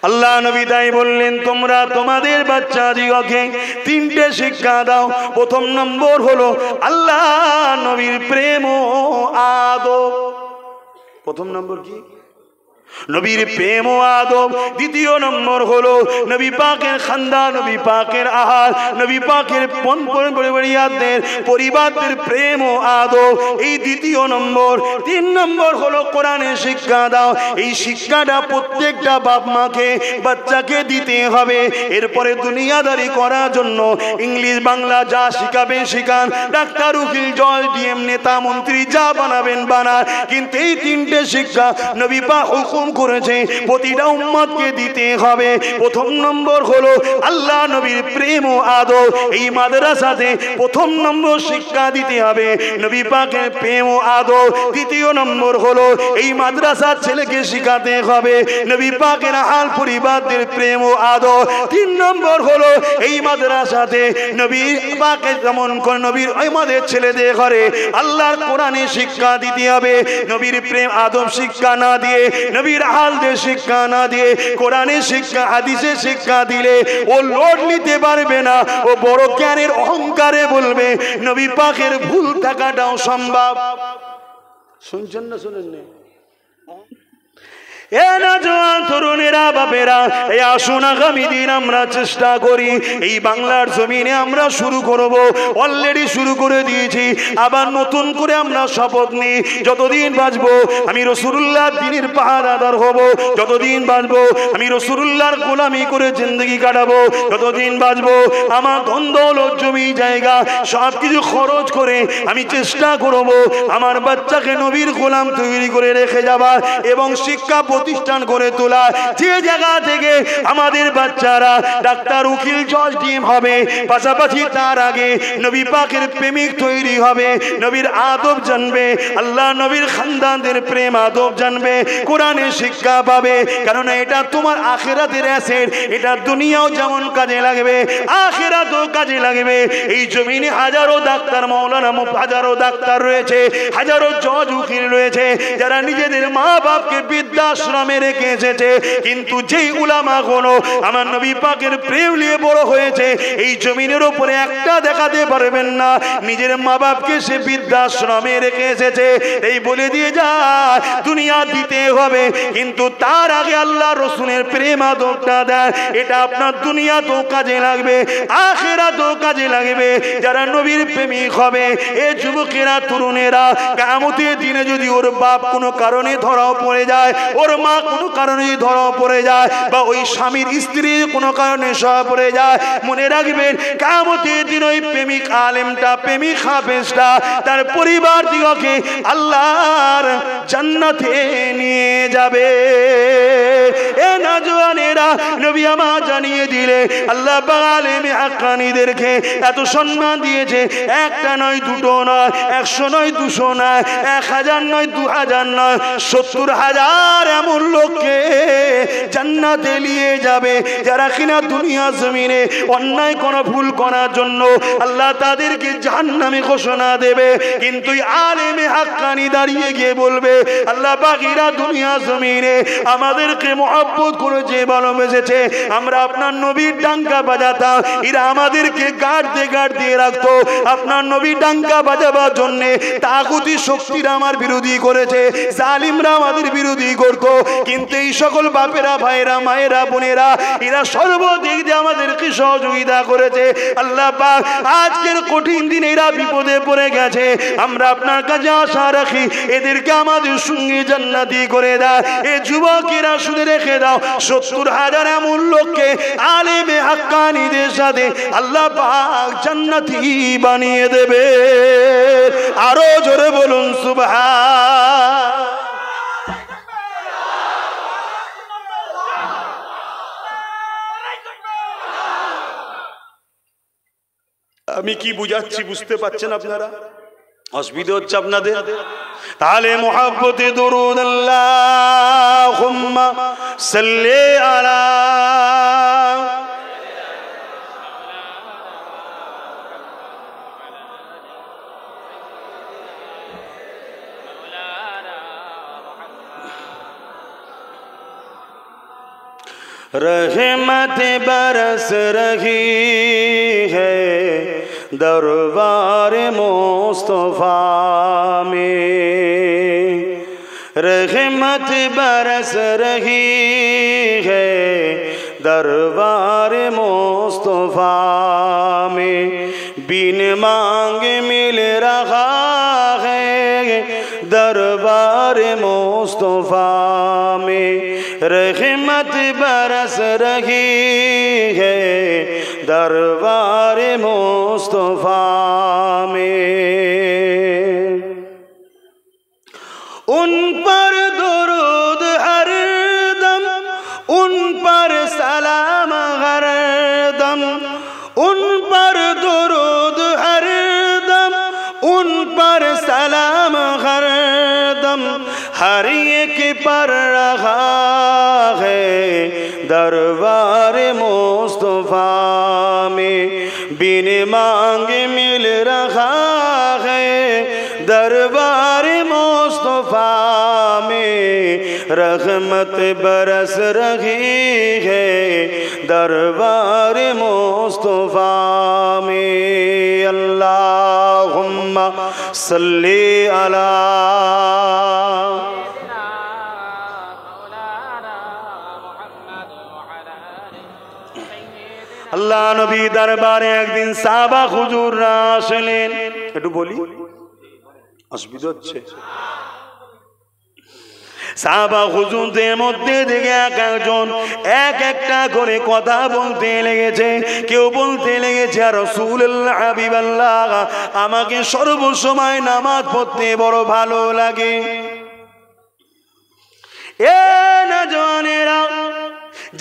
আল্লাহ নবী তাই বললেন, তোমরা তোমাদের বাচ্চাদিগকে তিনটে শিক্ষা দাও। প্রথম নম্বর হলো আল্লাহ নবীর প্রেম ও আদব। প্রথম নম্বর কি? নবীর প্রেম ও আদব। দ্বিতীয় নম্বর হলো নবী পাকের খানদান, নবী পাকের আহার, নবী পাকের পরিবারদের পরিবারদের প্রেম ও আদব, এই দ্বিতীয় নম্বর। তিন নম্বর হলো কোরআনের শিক্ষা দাও। এই শিক্ষাটা প্রত্যেকটা বাপ মাকে বাচ্চাকে দিতে হবে। এরপরে দুনিয়াদারি করার জন্য ইংলিশ বাংলা যা শিখাবেন শিখান, ডাক্তার উকিল জজ ডিএম নেতা মন্ত্রী যা বানাবেন বানান, কিন্তু এই তিনটে শিক্ষা নবী পাক হুকুম করেছে প্রতিটা উম্মতকে দিতে হবে। প্রথম নম্বর হলো আল্লাহ নবীর প্রেম ও আদব। এই মাদ্রাসাতে প্রথম নম্বর শিক্ষা দিতে হবে নবী পাকের প্রেম ও আদব। দ্বিতীয় নম্বর হলো এই মাদ্রাসার ছেলেকে শিখাতে হবে নবী পাকের আহাল পরিবারদের প্রেম ও আদব। তিন নম্বর হলো এই মাদ্রাসাতে নবী পাকে যেমন করে নবীর আমাদের ছেলেদের ঘরে আল্লাহর কোরআনে শিক্ষা দিতে হবে। নবীর প্রেম আদব শিক্ষা না দিয়ে, নবীর আহালদের শিক্ষা না দিয়ে, কোরআনের শিক্ষা হাদিসের শিক্ষা দিলে ও লোড নিতে পারবে না। ও বড় জ্ঞানের অহংকারে বলবে নবী পাকের ভুল থাকাটাও সম্ভব। শুনছেন না? শুনেন না? তরুণেরা বাপেরা, এই আসুন আগামী দিন আমরা চেষ্টা করি এই বাংলার জমিনে আমরা শুরু করব। অলরেডি শুরু করে দিয়েছি, আবার নতুন করে আমরা শপথ নিই যতদিন বাঁচবো আমি রাসূলুল্লাহর দ্বীনের পাহারাদার হব, যতদিন বাঁচবো আমি রাসূলুল্লাহর গোলামি করে জিন্দেগি কাটাবো, যতদিন বাঁচবো আমার ধন দৌলত জমি জায়গা সব কিছু খরচ করে আমি চেষ্টা করব আমার বাচ্চাকে নবীর গোলাম তৈরি করে রেখে যাবার এবং শিক্ষা প্রতিষ্ঠান করে তোলা। যে জায়গা থেকে আমাদের বাচ্চারা ডাক্তার উকিল জজ ডিএম হবে, পাশাপাশি তার আগে নবী পাকের প্রেমিক তৈরি হবে, নবীর আদব জানবে, আল্লাহ নবীর খানদানদের প্রেম আদব জানবে, কোরআনের শিক্ষা পাবে। কারণ এটা তোমার আখিরাতের অ্যাসেট, এটা দুনিয়াও যেমন কাজে লাগবে আখিরাতেও কাজে লাগবে। এই জমিনে হাজারো ডাক্তার মাওলানা হাজারো ডাক্তার রয়েছে, হাজারো জজ উকিল রয়েছে যারা নিজেদের মা বাপকে বৃদ্ধাশ্রমে রেখে এসেছে, কিন্তু যেই উলামা গুলো আমার নবী পাকের প্রেম নিয়ে বড় হয়েছে এই জমিনের উপরে একটা দেখাতে পারবেন না নিজের মা বাপকে সে বৃদ্ধাশ্রমে রেখে এসেছে। এই বলে দিয়ে যায় দুনিয়া দিতে হবে, কিন্তু তার আগে আল্লাহ রসুলের প্রেম আদবটা দেয়। এটা আপনার দুনিয়াতেও কাজে লাগবে আখিরাতেও কাজে লাগবে। যারা নবীর প্রেমিক হবে এ যুবকেরা তরুণেরা, কিয়ামতের দিনে যদি ওর বাপ কোনো কারণে ধরাও পড়ে যায়, ওর মা কোনো কারণে ধরাও পড়ে যায়, বা ওই স্বামীর স্ত্রী কোনো কারণে সহ পড়ে যায়, মনে রাখবেন কিয়ামতের দিন ওই প্রেমিক আলেমটা প্রেমিক হাফেজটা তার পরিবার দিগকে আল্লাহর জান্নাতে নিয়ে যাবে। এ নওজওয়ানেরা, নবী আমার জানিয়ে দিলে আল্লাহ পাক আলেমে হাক্কানীদেরকে এত সম্মান দিয়েছে, একটা নয় দুটো নয়, 100 নয় 200 নয়, 1000 নয় 2000 নয়, 70,000 এমন লোককে জান্নাতে নিয়ে যাবে যারা কিনা দুনিয়া জমিনে অন্যায় কোনো ভুল করার জন্য আল্লাহ তাদেরকে জাহান্নামে ঘোষণা দেবে। কিন্তু আলেমে হাক্কানি দাঁড়িয়ে গিয়ে বলবে আল্লাহ পাক এরা দুনিয়া জমিনে আমাদেরকে মহব্বত করেছে, ভালোবেসেছে, আমরা আপনার নবীর ডাঙ্কা বাজাতাম, এরা আমাদেরকে গার্ড দিয়ে রাখতো। আপনার নবীর ডাঙ্কা বাজাবার জন্য তাগুতি শক্তিরা আমার বিরোধী করেছে, জালিমরা আমাদের বিরোধী করতো, কিন্তু এই সকল বাপেরা ভাইরা মায়েরা বোনেরা এরা সর্বদিক দিয়ে আমাদেরকে সহযোগিতা করেছে। আল্লাহ পাক আজকের কঠিন দিনে এরা বিপদে পড়ে গেছে, আমরা আপনার কাছে আশা রাখি এদেরকে আমাদের সঙ্গে জান্নাতি করে দাও। এ যুবকেরা শুনে রেখে দাও 70,000 এমন লোককে আলেমে হাক্কানীদের সাথে আল্লাহ পাক জান্নাতি বানিয়ে দেবে। আরো জোরে বলুন সুবহান। আমি কি বুঝাচ্ছি বুঝতে পারছেন আপনারা? অসুবিধা হচ্ছে আপনাদের? তাহলে মুহাব্বতে দরুদ আল্লাহুম্মা সাল্লি আলা रहमत बरस रही है दरबार मुस्तफा में, रहमत बरस रही है दरबार मुस्तफा में, बिन मांगे मिल रहा है दरबार मुस्तफा में, रहमत बरस रही है दरबार मुस्तफा में। उन पर दुरूद हर दम, उन पर सलाम हर दम, उन पर दुरूद हर दम, उन पर सलाम हर दम, हर एक पर रहा है दरबार मुस्तफा में, बिन मांगे मिल रहा है दरबार मुस्तफा में, रहमत बरस रही है दरबार मुस्तफा में। अल्लाहुम्मा सल्ली अला আল্লাহ নবী দরবারে একদিন সাহাবা হুজুররা আসলেন। একটু বলি, অসুবিধা হচ্ছে? সাহাবা হুজুরদের মধ্যে থেকে এক একজন এক একটা করে কথা বলতে লেগেছে। কেউ বলতে লেগেছে, আর রাসূলুল্লাহ হাবিবাল্লাহ, আমাকে সর্বসময় নামাজ পড়তে বড় ভালো লাগে। এ নওজওয়ানেরা,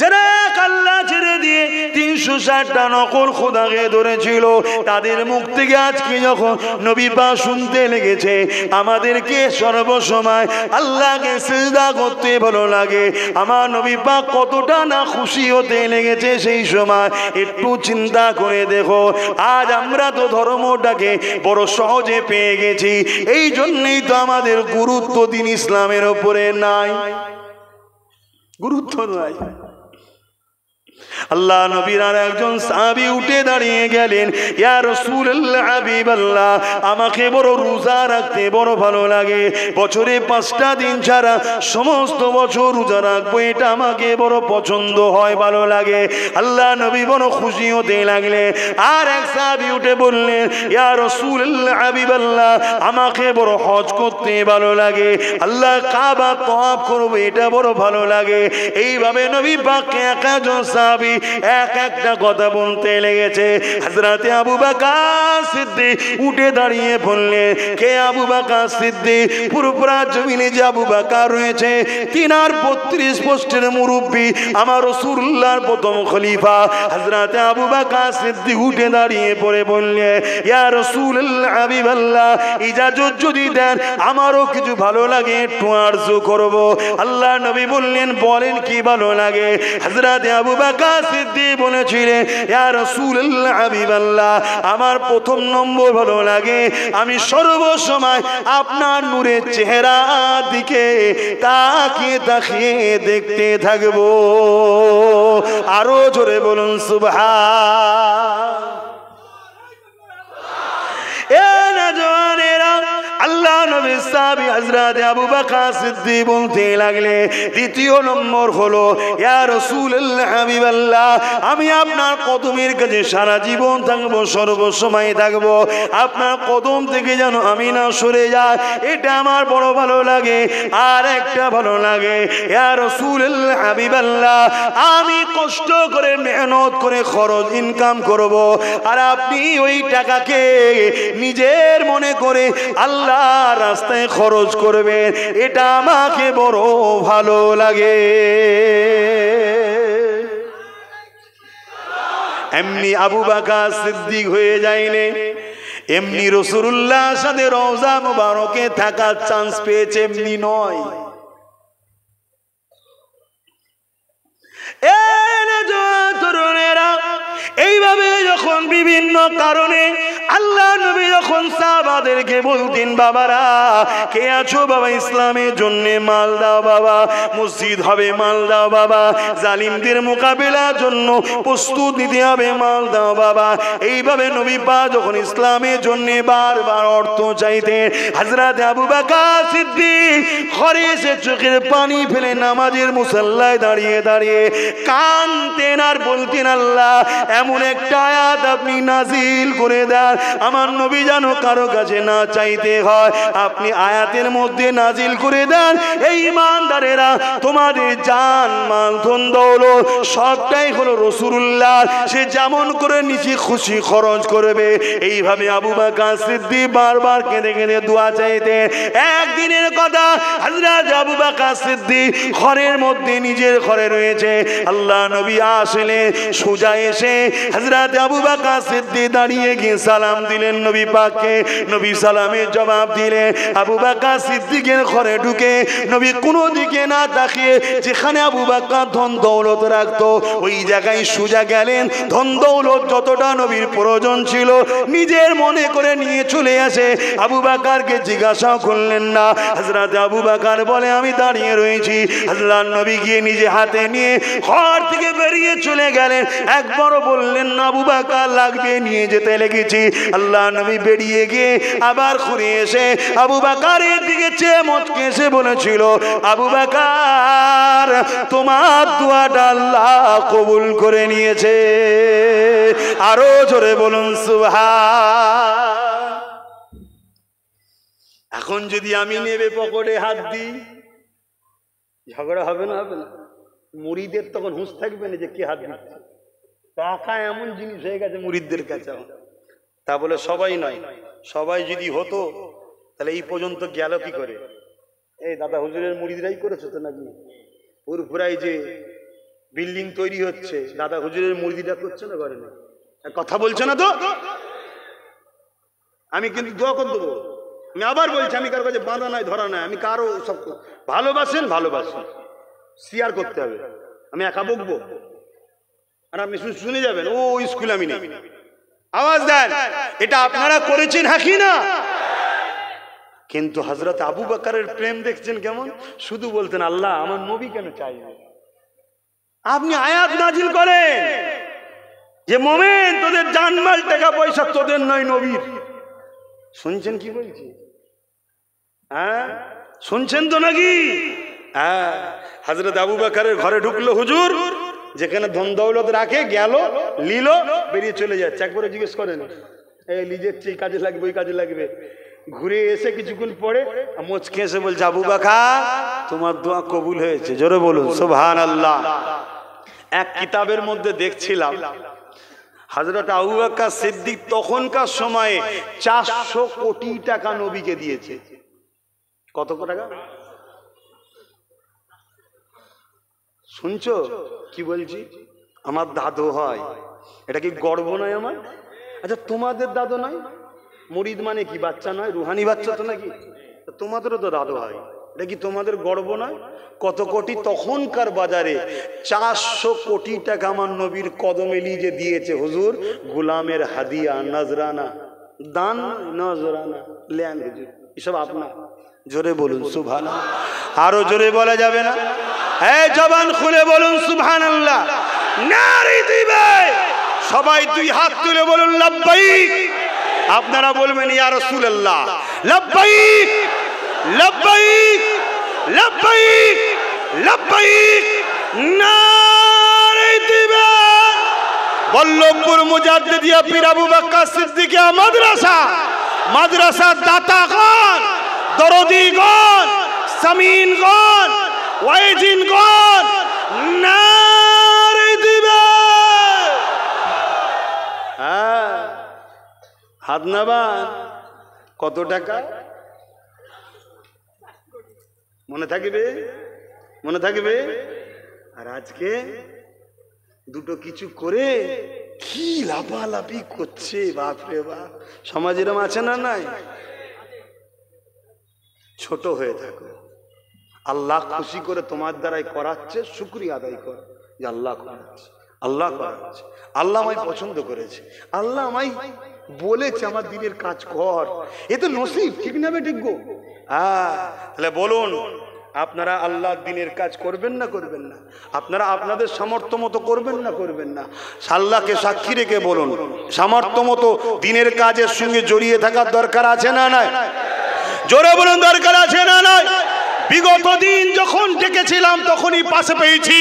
যারা আল্লাহ ছেড়ে দিয়ে 360টা নকল খোদাকে ধরেছিল, তাদের মুখ থেকে আজকে যখন নবী পাক শুনতে লেগেছে আমাদেরকে সর্বসময় আল্লাহকে সিজদা করতে ভালো লাগে, আমার নবী পাক কতটা না খুশি হতে লেগেছে সেই সময় একটু চিন্তা করে দেখো। আজ আমরা তো ধর্মটাকে বড় সহজে পেয়ে গেছি, এই জন্যই তো আমাদের গুরুত্ব দিন ইসলামের উপরে নাই, গুরুত্ব নাই। আল্লাহ নবীর আর একজন সাহাবী উঠে দাঁড়িয়ে গেলেন, ইয়া রাসূলুল্লাহ হাবিবাল্লাহ, আমাকে বড় রোজা রাখতে বড় ভালো লাগে, বছরে 5টা দিন ছাড়া সমস্ত বছর রোজা রাখবো, এটা আমাকে বড় পছন্দ হয়, ভালো লাগে। আল্লাহ নবী বড় খুশি হতে লাগলেন। আর এক সাহাবী উঠে বললেন, ইয়া রাসূলুল্লাহ হাবিবাল্লাহ, আমাকে বড় হজ করতে ভালো লাগে, আল্লাহ কাবা তওয়াফ করব, এটা বড় ভালো লাগে। এইভাবে নবী পাককে একজন সাহাবী এক একটা কথা বলতে লেগেছে। হযরতে আবু বকর সিদ্দিক উঠে দাঁড়িয়ে বললেন, কে আবু বকর সিদ্দিক? পুরোপুরা জমিনে যে আবু বকর রয়েছে, তিনার 32 পোস্টের মুরব্বী, আমার রাসূলুল্লাহর প্রথম খলিফা। হযরতে আবু বকর সিদ্দিক উঠে দাঁড়িয়ে পড়ে বললেন, ইয়া রাসূলুল্লাহ হাবিবাল্লাহ, ইজাজত যদি দেন আমারও কিছু ভালো লাগে, একটু আরজু করব। আল্লাহ নবী বললেন, বলেন কি ভালো লাগে? হযরতে আবু বকর সিদ্দিক বলেছিলেন, ইয়া রাসূলুল্লাহ হাবিবাল্লাহ, আমার প্রথম নম্বর ভালো লাগে, আমি সর্বসময় আপনার নূরের চেহারা দিকে তাকিয়ে তাকিয়ে দেখতে থাকবো। আরো জোরে বলুন সুবহান। এ নওজওয়ানেরা, আল্লাহ নবীর সাহাবী হযরত আবু বকর সিদ্দিক বলতে লাগলেন, দ্বিতীয় নম্বর হলো, ইয়া রাসূলুল্লাহ হাবিবাল্লাহ, আমি আপনার কদমের কাছে সারা জীবন থাকবো, সর্বসময় থাকবো, আপনার কদম থেকে যেন আমি না সরে যাই, এটা আমার বড় ভালো লাগে। আর একটা ভালো লাগে, ইয়া রাসূলুল্লাহ হাবিবাল্লাহ, আমি কষ্ট করে মেহনত করে খরচ ইনকাম করব, আর আপনি ওই টাকাকে নিজের মনে করে আল্লাহ রাস্তায় খরচ করবেন, এটা আমাকে বড় ভালো লাগে। এমনি আবু বকর সিদ্দিক হয়ে যায়নি, এমনি রাসূলুল্লাহর সাথে রওজা মুবারকে থাকার চান্স পেয়েছে, এমনি নয়। এইভাবে যখন বিভিন্ন কারণে আল্লাহ নবী যখন সাহাবাদেরকে বলতেন, বাবারা কে আছো বাবা ইসলামের জন্য মাল দাও বাবা, মসজিদ হবে মাল দাও বাবা, জালিমদের মোকাবিলার জন্য প্রস্তুত নিতে হবে মাল দাও বাবা। এইভাবে নবী পাক যখন ইসলামের জন্য বারবার অর্থ চাইতেন, হযরত আবু বকর সিদ্দিক ঘরে এসে চোখের পানি ফেলে নামাজের মুসাল্লায় দাঁড়িয়ে দাঁড়িয়ে কাঁদতেন আর বলতেন, আল্লাহ এমন একটা আয়াত আপনি নাজিল করে দেন আমার নবী যেন কারো কাছে না চাইতে হয়, আপনি আয়াতের মধ্যে নাজিল করে দেন এই ইমানদারেরা তোমাদের জান মাল ধন দৌলত সবটাই হলো রাসূলুল্লাহ, সে যেমন করে নিজে খুশি খরচ করবে। এইভাবে আবু বকর সিদ্দিক বারবার কেঁদে কেঁদে দোয়া চাইতেন। একদিনের কথা, হযরত আবু বকর সিদ্দিক ঘরের মধ্যে নিজের ঘরে রয়েছে, আল্লাহ নবী আসলেন, সোজা এসে হযরত আবু বকর সিদ্দিক দাঁড়িয়ে গিয়ে সালাম দিলেন নবী পাককে। নবী সালামের জবাব দিলেন। আবু বকর সিদ্দিকের ঘরে ঢুকে নবী কোনো দিকে না তাকিয়ে যেখানে আবু বকর ধন দৌলত রাখতো ওই জায়গায় সোজা গেলেন। ধন দৌলত যতটা নবীর প্রয়োজন ছিল নিজের মনে করে নিয়ে চলে আসে। আবু বকরকে জিজ্ঞাসা করলেন না। হযরত আবু বকর বলে, আমি দাঁড়িয়ে রয়েছি। আল্লাহর নবী গিয়ে নিজে হাতে নিয়ে ঘর থেকে বেরিয়ে চলে গেলেন। একবারও বললেন না আবু বকর লাগবে, নিয়ে যেতে লেগেছি। আল্লাহ নবী বেরিয়ে গিয়ে আবার ঘুরে এসে আবু বকরের দিকে চেয়ে মুচকে এসে বলেছিল, আবু বকর তোমার দোয়াটা আল্লাহ কবুল করে নিয়েছে। আরো জোরে বলুন সুবহান। এখন যদি আমি নেবে পকেটে হাত দিই, ঝগড়া হবে না? হবে না? মুরিদের তখন হুঁশ থাকবে না যে কে হাত দিচ্ছে। টাকা এমন জিনিস হয়ে গেছে মুরিদদের কাছে। তা বলে সবাই নয়, সবাই যদি হতো তাহলে এই পর্যন্ত গেল কি করে? এই দাদা হুজুরের মুরিদরাই করেছে তো নাকি? পুরপুরাই যে বিল্ডিং তৈরি হচ্ছে দাদা হুজুরের মুরিদরা করছে না, করে না? কথা বলছে না তো? আমি কিন্তু দোয়া করে দেবো। আমি আবার বলছি, আমি কারো কাছে বাঁধা নাই ধরা নাই, আমি কারো সব ভালোবাসেন ভালোবাসেন শেয়ার করতে হবে। আমি একা বকবো আর আপনি শুনে যাবেন ও স্কুল আমি নেই। আওয়াজ দেন, এটা আপনারা করেছেন হ্যাঁ কি না? কিন্তু হযরত আবু বকরের প্রেম দেখছেন কেমন? শুধু বলতেন, আল্লাহ আমার নবী কেন চাইবে? আপনি আয়াত নাজিল করেন যে মোমেন তোদের জানমাল টাকা পয়সা তোদের নয় নবীর। শুনছেন কি বলছি? হ্যাঁ শুনছেন তো নাকি? হ্যাঁ, হযরত আবু বকরের ঘরে ঢুকলো হুজুর, যেখানে ধন দৌলত রাখে গেল, নিল, বেরিয়ে চলে যাচ্ছে। একবারে জিজ্ঞেস করেন এই লিজের চেয়ে কাজে লাগবে, ওই কাজে লাগবে। ঘুরে এসে কিছুক্ষণ পরে মুচকে এসে বলছে, আবু বকর তোমার দোয়া কবুল হয়েছে। জোরে বলুন সুবহানাল্লাহ। এক কিতাবের মধ্যে দেখছিলাম হযরত আবু বকর সিদ্দিক তখনকার সময়ে 400 কোটি টাকা নবীকে দিয়েছে। কত টাকা শুনছো কি বলছি? আমার দাদু হয়, এটা কি গর্ব নয় আমার? আচ্ছা তোমাদের দাদু নয়? মুরিদ মানে কি বাচ্চা নয়, রুহানি বাচ্চা তো নাকি? তোমাদেরও তো দাদু হয়, এটা কি তোমাদের গর্ব নয়? কত কোটি তখনকার বাজারে 400 কোটি টাকা আমার নবীর কদমে লিজে দিয়েছে হুজুর। গোলামের হাদিয়া, নজরানা, দান নজরানা লেন হুজুর, এসব আপনার। জোরে বলুন সুবহানাল্লাহ। আরো জোরে বলা যাবে না? এই জবান খুলে বলুন সুবহানাল্লাহ। নারী দিবে সবাই দুই হাত তুলে বলুন লাব্বাইক। আপনারা বলবেন ইয়া রাসূলুল্লাহ লাব্বাইক লাব্বাইক লাব্বাইক লাব্বাইক। নারী দিবে বল্লভপুর মুজাদ্দিদিয়া পীর আবু বকর সিদ্দিকিয়া মাদ্রাসা, মাদ্রাসার দাতাগণ, দরদিগণ, সামিনগণ, ওয়াইজিনগণ নারী দিবে। হ্যাঁ হাত নাবান। কত টাকা মনে থাকবে? মনে থাকবে? আর আজকে দুটো কিছু করে কি লাফালাফি করছে, বাপরে বাপ। সমাজের আছে না নাই? ছোট হয়ে থাকো, আল্লাহ খুশি করে তোমার দ্বারাই করাচ্ছে, শুকরিয়া আদায় করো যে আল্লাহ করাচ্ছে, আল্লাহ করাচ্ছে, আল্লাহ আমায় পছন্দ করেছে, আল্লাহ আমায় বলেছে আমার দিনের কাজ কর, এ তো নসিব, ঠিক না বেঠিক গো? হ্যাঁ, তাহলে বলুন আপনারা আল্লাহর দিনের কাজ করবেন না করবেন না? আপনারা আপনাদের সামর্থ্য মতো করবেন না করবেন না? আল্লাহকে সাক্ষী রেখে বলুন, সামর্থ্য মতো দিনের কাজের সঙ্গে জড়িয়ে থাকার দরকার আছে না নাই? জোরে বলুন, দরকার আছে না নাই? বিগত দিন যখন ডেকেছিলাম তখনই পাশে পেয়েছি,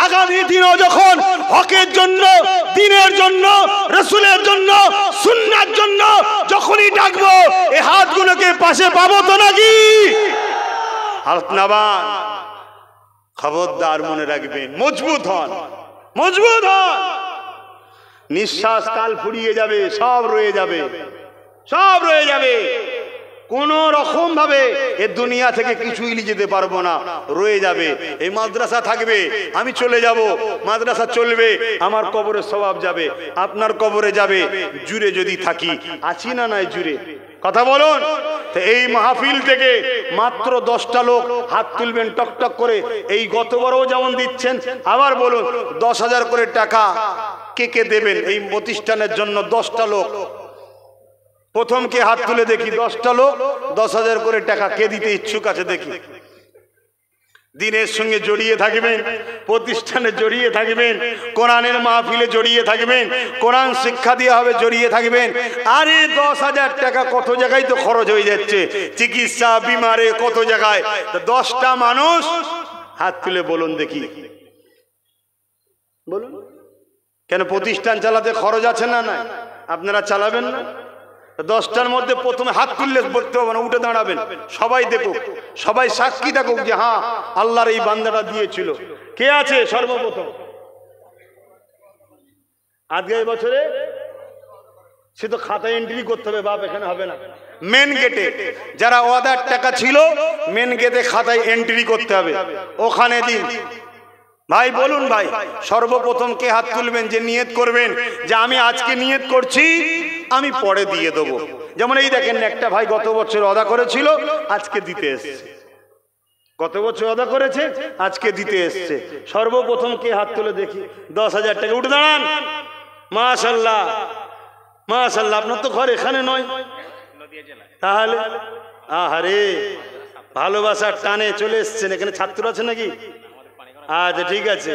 আগামী দিনও যখন হকের জন্য, দিনের জন্য, রাসূলের জন্য, সুন্নাহর জন্য যখনই ডাকবো এই হাতগুলোকে পাশে পাবো তো নাকি? হাতনাবান, খবরদার মনে রাখবেন, মজবুত হন, মজবুত হন। নিঃশ্বাস কাল ফুরিয়ে যাবে, সব রয়ে যাবে, সব রয়ে যাবে। কোন রকম ভাবে এ দুনিয়া থেকে কিছুই নিয়ে যেতে পারবো না, রয়ে যাবে। এই মাদ্রাসা থাকবে, আমি চলে যাব, মাদ্রাসা চলবে, আমার কবরে সওয়াব যাবে, আপনার কবরে যাবে। জুড়ে যদি থাকি, আছি না নাই জুড়ে? কথা বলুন। এই মাহফিল থেকে মাত্র 10টা লোক হাত তুলবেন টকটক করে। এই গতবারও যেমন দিচ্ছেন, আবার বলুন 10,000 করে টাকা কে কে দেবেন এই প্রতিষ্ঠানের জন্য? 10টা লোক, প্রথম কে হাত তুলে দেখি? 10টা লোক 10,000 করে টাকা কে দিতে ইচ্ছুক আছে দেখি? দিনের সঙ্গে জড়িয়ে থাকবেন, প্রতিষ্ঠানে জড়িয়ে থাকবেন, কোরআনের মাহফিলে জড়িয়ে থাকবেন, কোরআন শিক্ষা দেওয়া হবে, জড়িয়ে থাকবেন। আরে 10,000 টাকা কত জায়গায় তো খরচ হয়ে যাচ্ছে, চিকিৎসা, বিমারে, কত জায়গায়। 10টা মানুষ হাত তুলে বলুন দেখি, বলুন। কেন প্রতিষ্ঠান চালাতে খরচ আছে না নাই? আপনারা চালাবেন না? 10টার মধ্যে প্রথমে হাত তুললে বলতে হবে না, উঠে দাঁড়াবেন, সবাই দেখুক, সবাই সাক্ষী থাকুক যে হ্যাঁ আল্লাহর এই বান্দাটা দিয়েছিল। কে আছে সর্বপ্রথম? আজকে এই বছরে সে তো খাতায় এন্ট্রি করতে হবে, বাপ এখানে হবে না। মেন গেটে যারা ওয়াদার টাকা ছিল, মেন গেটে খাতায় এন্ট্রি করতে হবে, ওখানে দিন। ভাই বলুন, ভাই সর্বপ্রথম কে হাত তুলবেন যে নিয়ত করবেন যে আমি আজকে নিয়ত করছি, আমি পরে দিয়ে দেবো? যেমন এই দেখেন, একটা ভাই গত বছর ওয়াদা করেছিল, আজকে দিতে এসছে। গত বছর ওয়াদা করেছে, আজকে দিতে এসছে। সর্বপ্রথম কে হাত তুলে দেখি? 10,000 টাকা। উঠে দাঁড়ান। মাশাআল্লাহ, মাশাআল্লাহ। আপনার তো ঘর এখানে নয়, তাহলে আহারে ভালোবাসার টানে চলে এসছেন। এখানে ছাত্র আছে নাকি? আচ্ছা ঠিক আছে।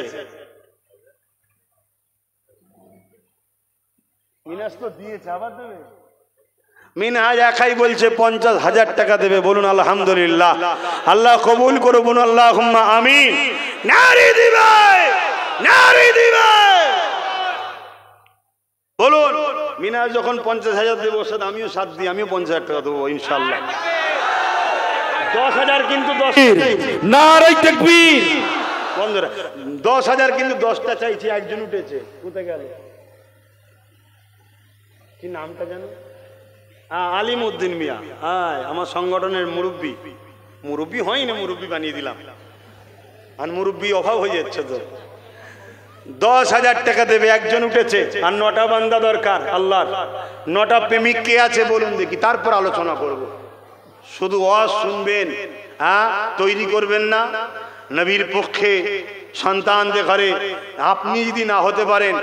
মিনাজ তো দিয়েছে, আবার দেবে। মিনহাজ একাই বলছে 50,000 টাকা দেবে। বলুন আলহামদুলিল্লাহ, আল্লাহ কবুল করুন, বলুন আল্লাহুম্মা আমিন। নারী দিবে, নারী দিবে। বলুন মিনহাজ যখন 50,000 দেবো, সাথে আমিও সাথ দিই, আমিও 50,000 টাকা দেবো ইনশাআল্লাহ। 10,000 কিন্তু 10, নারে তাকবীর। বন্ধুরা 10,000 কিন্তু 10টা চাইছি। একজন উঠেছে, কোথায় গেল? কি নামটা জানো? আলিম উদ্দিন মিয়া। আমার সংগঠনের মুরব্বী। মুরব্বী হয়নি, মুরব্বী বানিয়ে দিলাম, আর মুরব্বী অভাব হয়ে যাচ্ছে তো। 10,000 টাকা দেবে, একজন উঠেছে। আর 9টা বান্দা দরকার আল্লাহর। 9টা প্রেমিক কে আছে বলুন দেখি, তারপর আলোচনা করব। শুধু ওয়াজ শুনবেন, তৈরি করবেন না। নবীর পক্ষে সন্তানদের ঘরে আপনি যদি না হতে পারেন,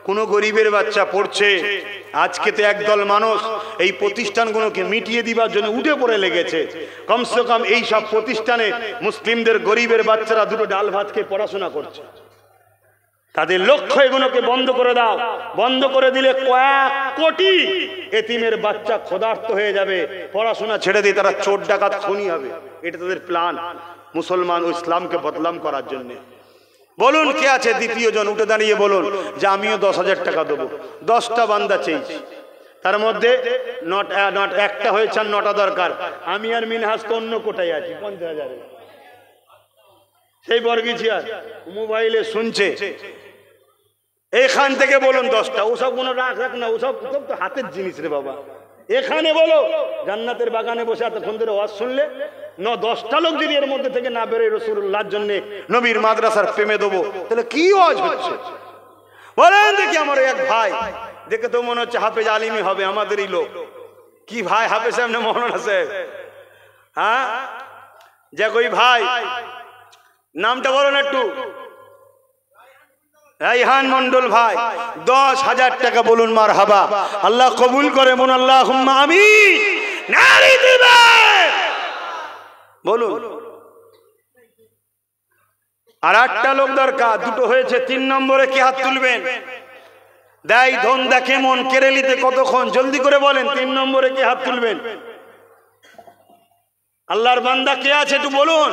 কোন গরিবের বাচ্চা পড়ছে, আজকে তো একদল মানুষ এই প্রতিষ্ঠানগুলোকে মিটিয়ে দিবার জন্য উঠে পড়ে লেগেছে। কমসে কম এই সব প্রতিষ্ঠানে মুসলিমদের গরিবের বাচ্চারা দুটো ডাল ভাত খেয়ে পড়াশোনা করছে। তাদের লক্ষ্য এগুলোকে বন্ধ করে দাও। বন্ধ করে দিলে কয়েক কোটি এতিমের বাচ্চা ক্ষুধার্ত হয়ে যাবে, পড়াশোনা ছেড়ে দিয়ে তারা চোর ডাকাত খুনি হবে। এটা তাদের প্ল্যান, মুসলমান ও ইসলামকে বদনাম করার জন্য। বলুন কে আছে দ্বিতীয় জন? উঠে দাঁড়িয়ে বলুন যে আমিও 10,000 টাকা দেবো। 10টা বান্দা চেয়েছি, তার মধ্যে একটা হয়েছে, 9টা দরকার। আমি আর মিনহাজ তো অন্য কোটায় আছি 50,000। সেই বর্গিছি আর মোবাইলে শুনছে। এখান থেকে বলুন 10টা। ওসব কোনো রাখ না, ওসব তো হাতের জিনিস রে বাবা। এখানে বলো, জান্নাতের বাগানে বসে এতক্ষণ ধরে ওয়াজ শুনলে 10টা লোক যদি এর মধ্যে থেকে না বেরোয় রাসূলুল্লাহর জন্য, নবীর মাদ্রাসার প্রেমে দেবো, তাহলে কি ওয়াজ হচ্ছে বলেন দেখি? আমার এক ভাই দেখে তো মনে হচ্ছে হাফেজ আলিমি হবে, আমাদেরই লোক। কি ভাই হাফেজ সাহেব না মৌলানা সাহেব? হ্যাঁ, যে কই ভাই নামটা বলেন একটু। রাইহান মন্ডল ভাই 10,000 টাকা বলুন মারহাবা। আল্লাহ কবুল করে বলুন আল্লাহুম্মা আমিন। নারী দিবেন বলুন। আর 8টা লোক দরকার, 2টো হয়েছে। 3 নম্বরে কে হাত তুলবেন? দেয় ধন দেখে মন, কেরেলিতে কতক্ষণ, জলদি করে বলেন 3 নম্বরে কে হাত তুলবেন? আল্লাহর বান্দা কে আছে একটু বলুন।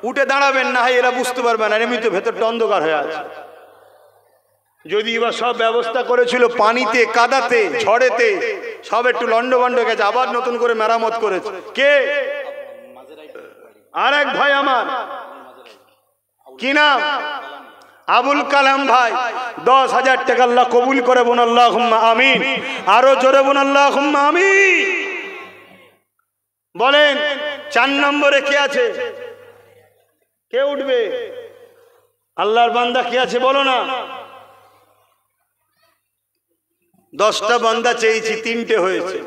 উঠে দাঁড়াবেন না, এরা বুঝতে পারবে না, এমনি তো ভেতরটা অন্ধকার হয়ে আছে। যদি এবার সব ব্যবস্থা করেছিল পানিতে, কাদাতে, ঝড়েতে, সব একটু লন্ডভন্ড গেছে, আবার নতুন করে মেরামত করেছে। কে? আর এক ভাই আমার, কি নাম? আবুল কালাম ভাই। 10,000 টাকা আল্লাহ কবুল করে বলুন আল্লাহুম্মা আমিন। আরো জোরে বলুন আল্লাহুম্মা আমিন। বলেন 4 নম্বরে কে আছে? কে উঠবে? আল্লাহর বান্দা কে আছে বলো না। 10টা বান্দা চেয়েছি, 3টে হয়েছে।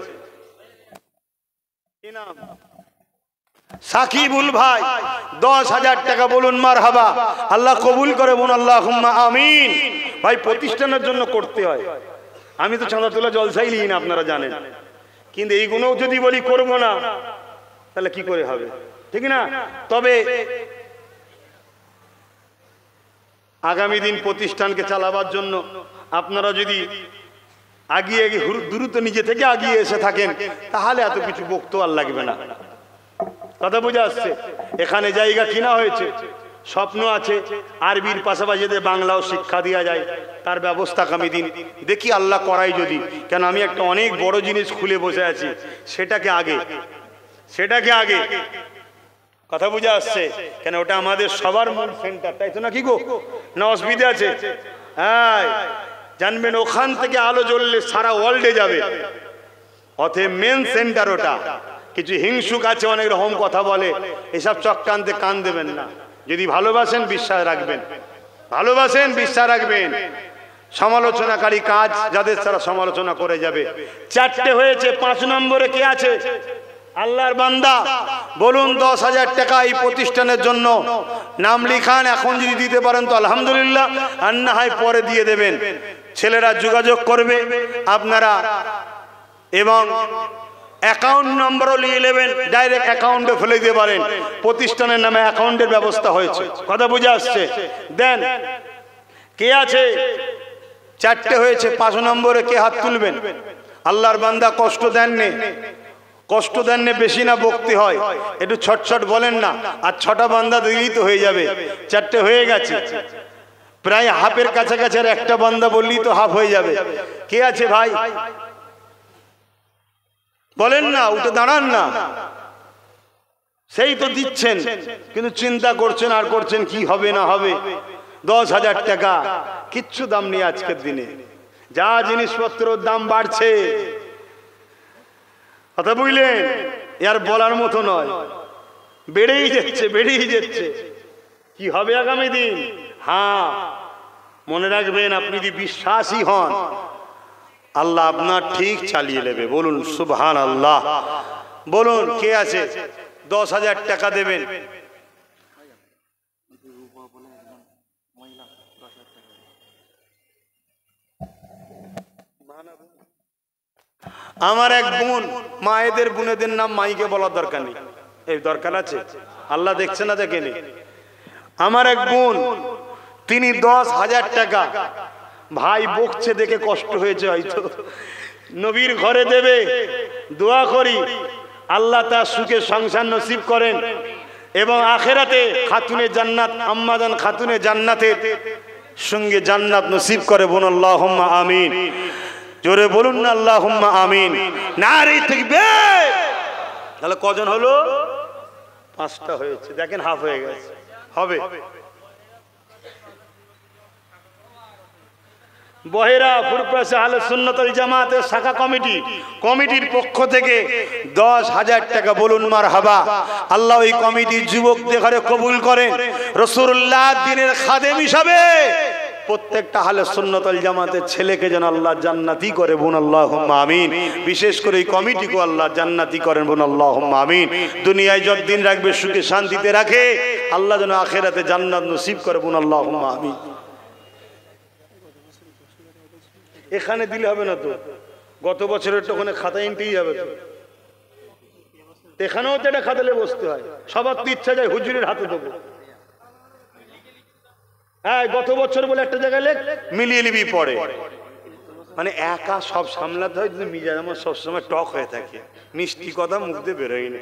কি নাম? সাকিবুল ভাই। 10,000 টাকা বলুন মারহাবা। আল্লাহ কবুল করে বলুন আল্লাহুম্মা আমিন। ভাই প্রতিষ্ঠানের জন্য করতে হয়। আমি তো চাঁদা তোলা জলসাই নিই না, আপনারা জানেন, কিন্তু এইগুলোও যদি বলি করব না তাহলে কি করে হবে, ঠিক না? তবে আগামী দিন প্রতিষ্ঠানকে চালাবার জন্য আপনারা যদি আগিয়ে দ্রুত নিজে থেকে আগিয়ে এসে থাকেন, তাহলে এত কিছু বক্তব্য আর লাগবে না। কথা বোঝা আসছে? এখানে জায়গা কিনা হয়েছে, স্বপ্ন আছে আরবির পাশাপাশি বাংলাও শিক্ষা দেওয়া যায়, তার ব্যবস্থা আগামী দিন দেখি আল্লাহ করাই যদি। কেন আমি একটা অনেক বড় জিনিস খুলে বসে আছি, সেটাকে আগে কথা বুঝে আসছে। কেন ওটা আমাদের সবার মূল সেন্টার, তাই তো নাকি গো? না অসুবিধা আছে? হ্যাঁ, জানবেন ওখান থেকে আলো জ্বললে সারা ওয়ার্ল্ডে যাবে। অতএব মেন সেন্টার ওটা। কিছু হিংসুক আছে, অনেক রকম কথা বলে, এসব চক্রান্তে কান দেবেন না। যদি ভালোবাসেন বিশ্বাস রাখবেন, সমালোচনাকারী কাজ যাদের তারা সমালোচনা করে যাবে। 4টে হয়েছে। 5 নম্বরে কে আছে? আল্লাহর বান্দা বলুন 10,000 টাকা এই প্রতিষ্ঠানের জন্য নাম লিখান। এখন যদি দিতে পারেন তো আলহামদুলিল্লাহ, আর না হয় পরে দিয়ে দেবেন। ছেলেরা যোগাযোগ করবে আপনারা, এবং অ্যাকাউন্ট নম্বরও নিয়ে নেবেন, ডাইরেক্ট অ্যাকাউন্টে ফেলে দিতে পারেন। প্রতিষ্ঠানের নামে অ্যাকাউন্টের ব্যবস্থা হয়েছে। কথা বুঝে আসছে? দেন। কে আছে? 4টে হয়েছে। 5 নম্বরে কে হাত তুলবেন? আল্লাহর বান্দা কষ্ট দেননি, বেশি না বকতে হয়, একটু ছটছট বলেন না। আর 6টা বান্দা দিলেই তো হয়ে যাবে। 4টে হয়ে গেছে, প্রায় হাফের কাছাকাছি। আর একটা বান্দা বললেই তো হাফ হয়ে যাবে। কে আছে ভাই? বলেন না, উঠে দাঁড়ান না। সেই তো দিচ্ছেন, কিন্তু চিন্তা করছেন আর করছেন কি হবে না হবে। 10,000 টাকা কিচ্ছু দাম নেই আজকের দিনে, যা জিনিসপত্রের দাম বাড়ছে। কথা বুঝলেন? এর বলার মতো নয়, বেড়েই যাচ্ছে। কি হবে আগামী দিন? হ্যাঁ, মনে রাখবেন, আপনি যদি বিশ্বাসী হন, আল্লাহ আপনার ঠিক চালিয়ে নেবে। বলুন সুবহানাল্লাহ। বলুন কে আছে? 10,000 টাকা দেবেন। আমার এক বোন, মায়েদের বোনেদের নাম মাইকে বলার দরকার নেই, এই দরকার আছে? আল্লাহ দেখছে না, দেখেনি? আমার এক বোন, তিনি 10,000 টাকা, ভাই বকছে দেখে কষ্ট হয়েছে হয়তো, নবীর ঘরে দেবে। দোয়া করি আল্লাহ তার সুখে সংসার নসিব করেন, এবং আখেরাতে খাতুনে জান্নাত, আম্মাজান খাতুনে জান্নাতের সঙ্গে জান্নাত নসিব করে। বলুন আল্লাহুম্মা আমিন। জোরে বলুন না আল্লাহুম্মা আমিন। নারী তাকবীর। তাহলে কজন হলো? 5টা হয়েছে। দেখেন হাফ হয়ে গেছে, হবে। বহেরা ফুরফুরা আহলে সুন্নাত ওয়াল জামাতের শাখা কমিটির পক্ষ থেকে 10,000 টাকা বলুন মারহাবা। আল্লাহ ওই কমিটির যুবকদের ঘরে কবুল করেন, রাসূলুল্লাহ দ্বীনের খাদেম হিসাবে প্রত্যেকটা আহলে সুন্নাত ওয়াল জামাতের ছেলেকে যেন আল্লাহ জান্নাতি করে। বলুন আল্লাহুম্মা আমিন। বিশেষ করে এই কমিটিকে আল্লাহ জান্নাতি করেন। বলুন আল্লাহুম্মা আমিন। দুনিয়ায় যতদিন রাখবে সুখে শান্তিতে রাখে, আল্লাহ যেন আখিরাতে জান্নাত নসিব করে। বলুন আল্লাহুম্মা আমিন। এখানে দিলে হবে না তো, গত বছরের তো ওখানে খাতা এনতেই যাবে তো, এখানেও তো এটা খাতালে বসতে হয়, সবার তো ইচ্ছা যায় হুজুরের হাতে দেবো। হ্যাঁ, গত বছর বলে একটা জায়গায় লেখ, মিলিয়ে নিবি পরে। মানে একা সব সামলাতে হয়, কিন্তু মিজাজ আমার সবসময় টক হয়ে থাকে, মিষ্টি কথা মুখ দিয়ে বেরোয় না।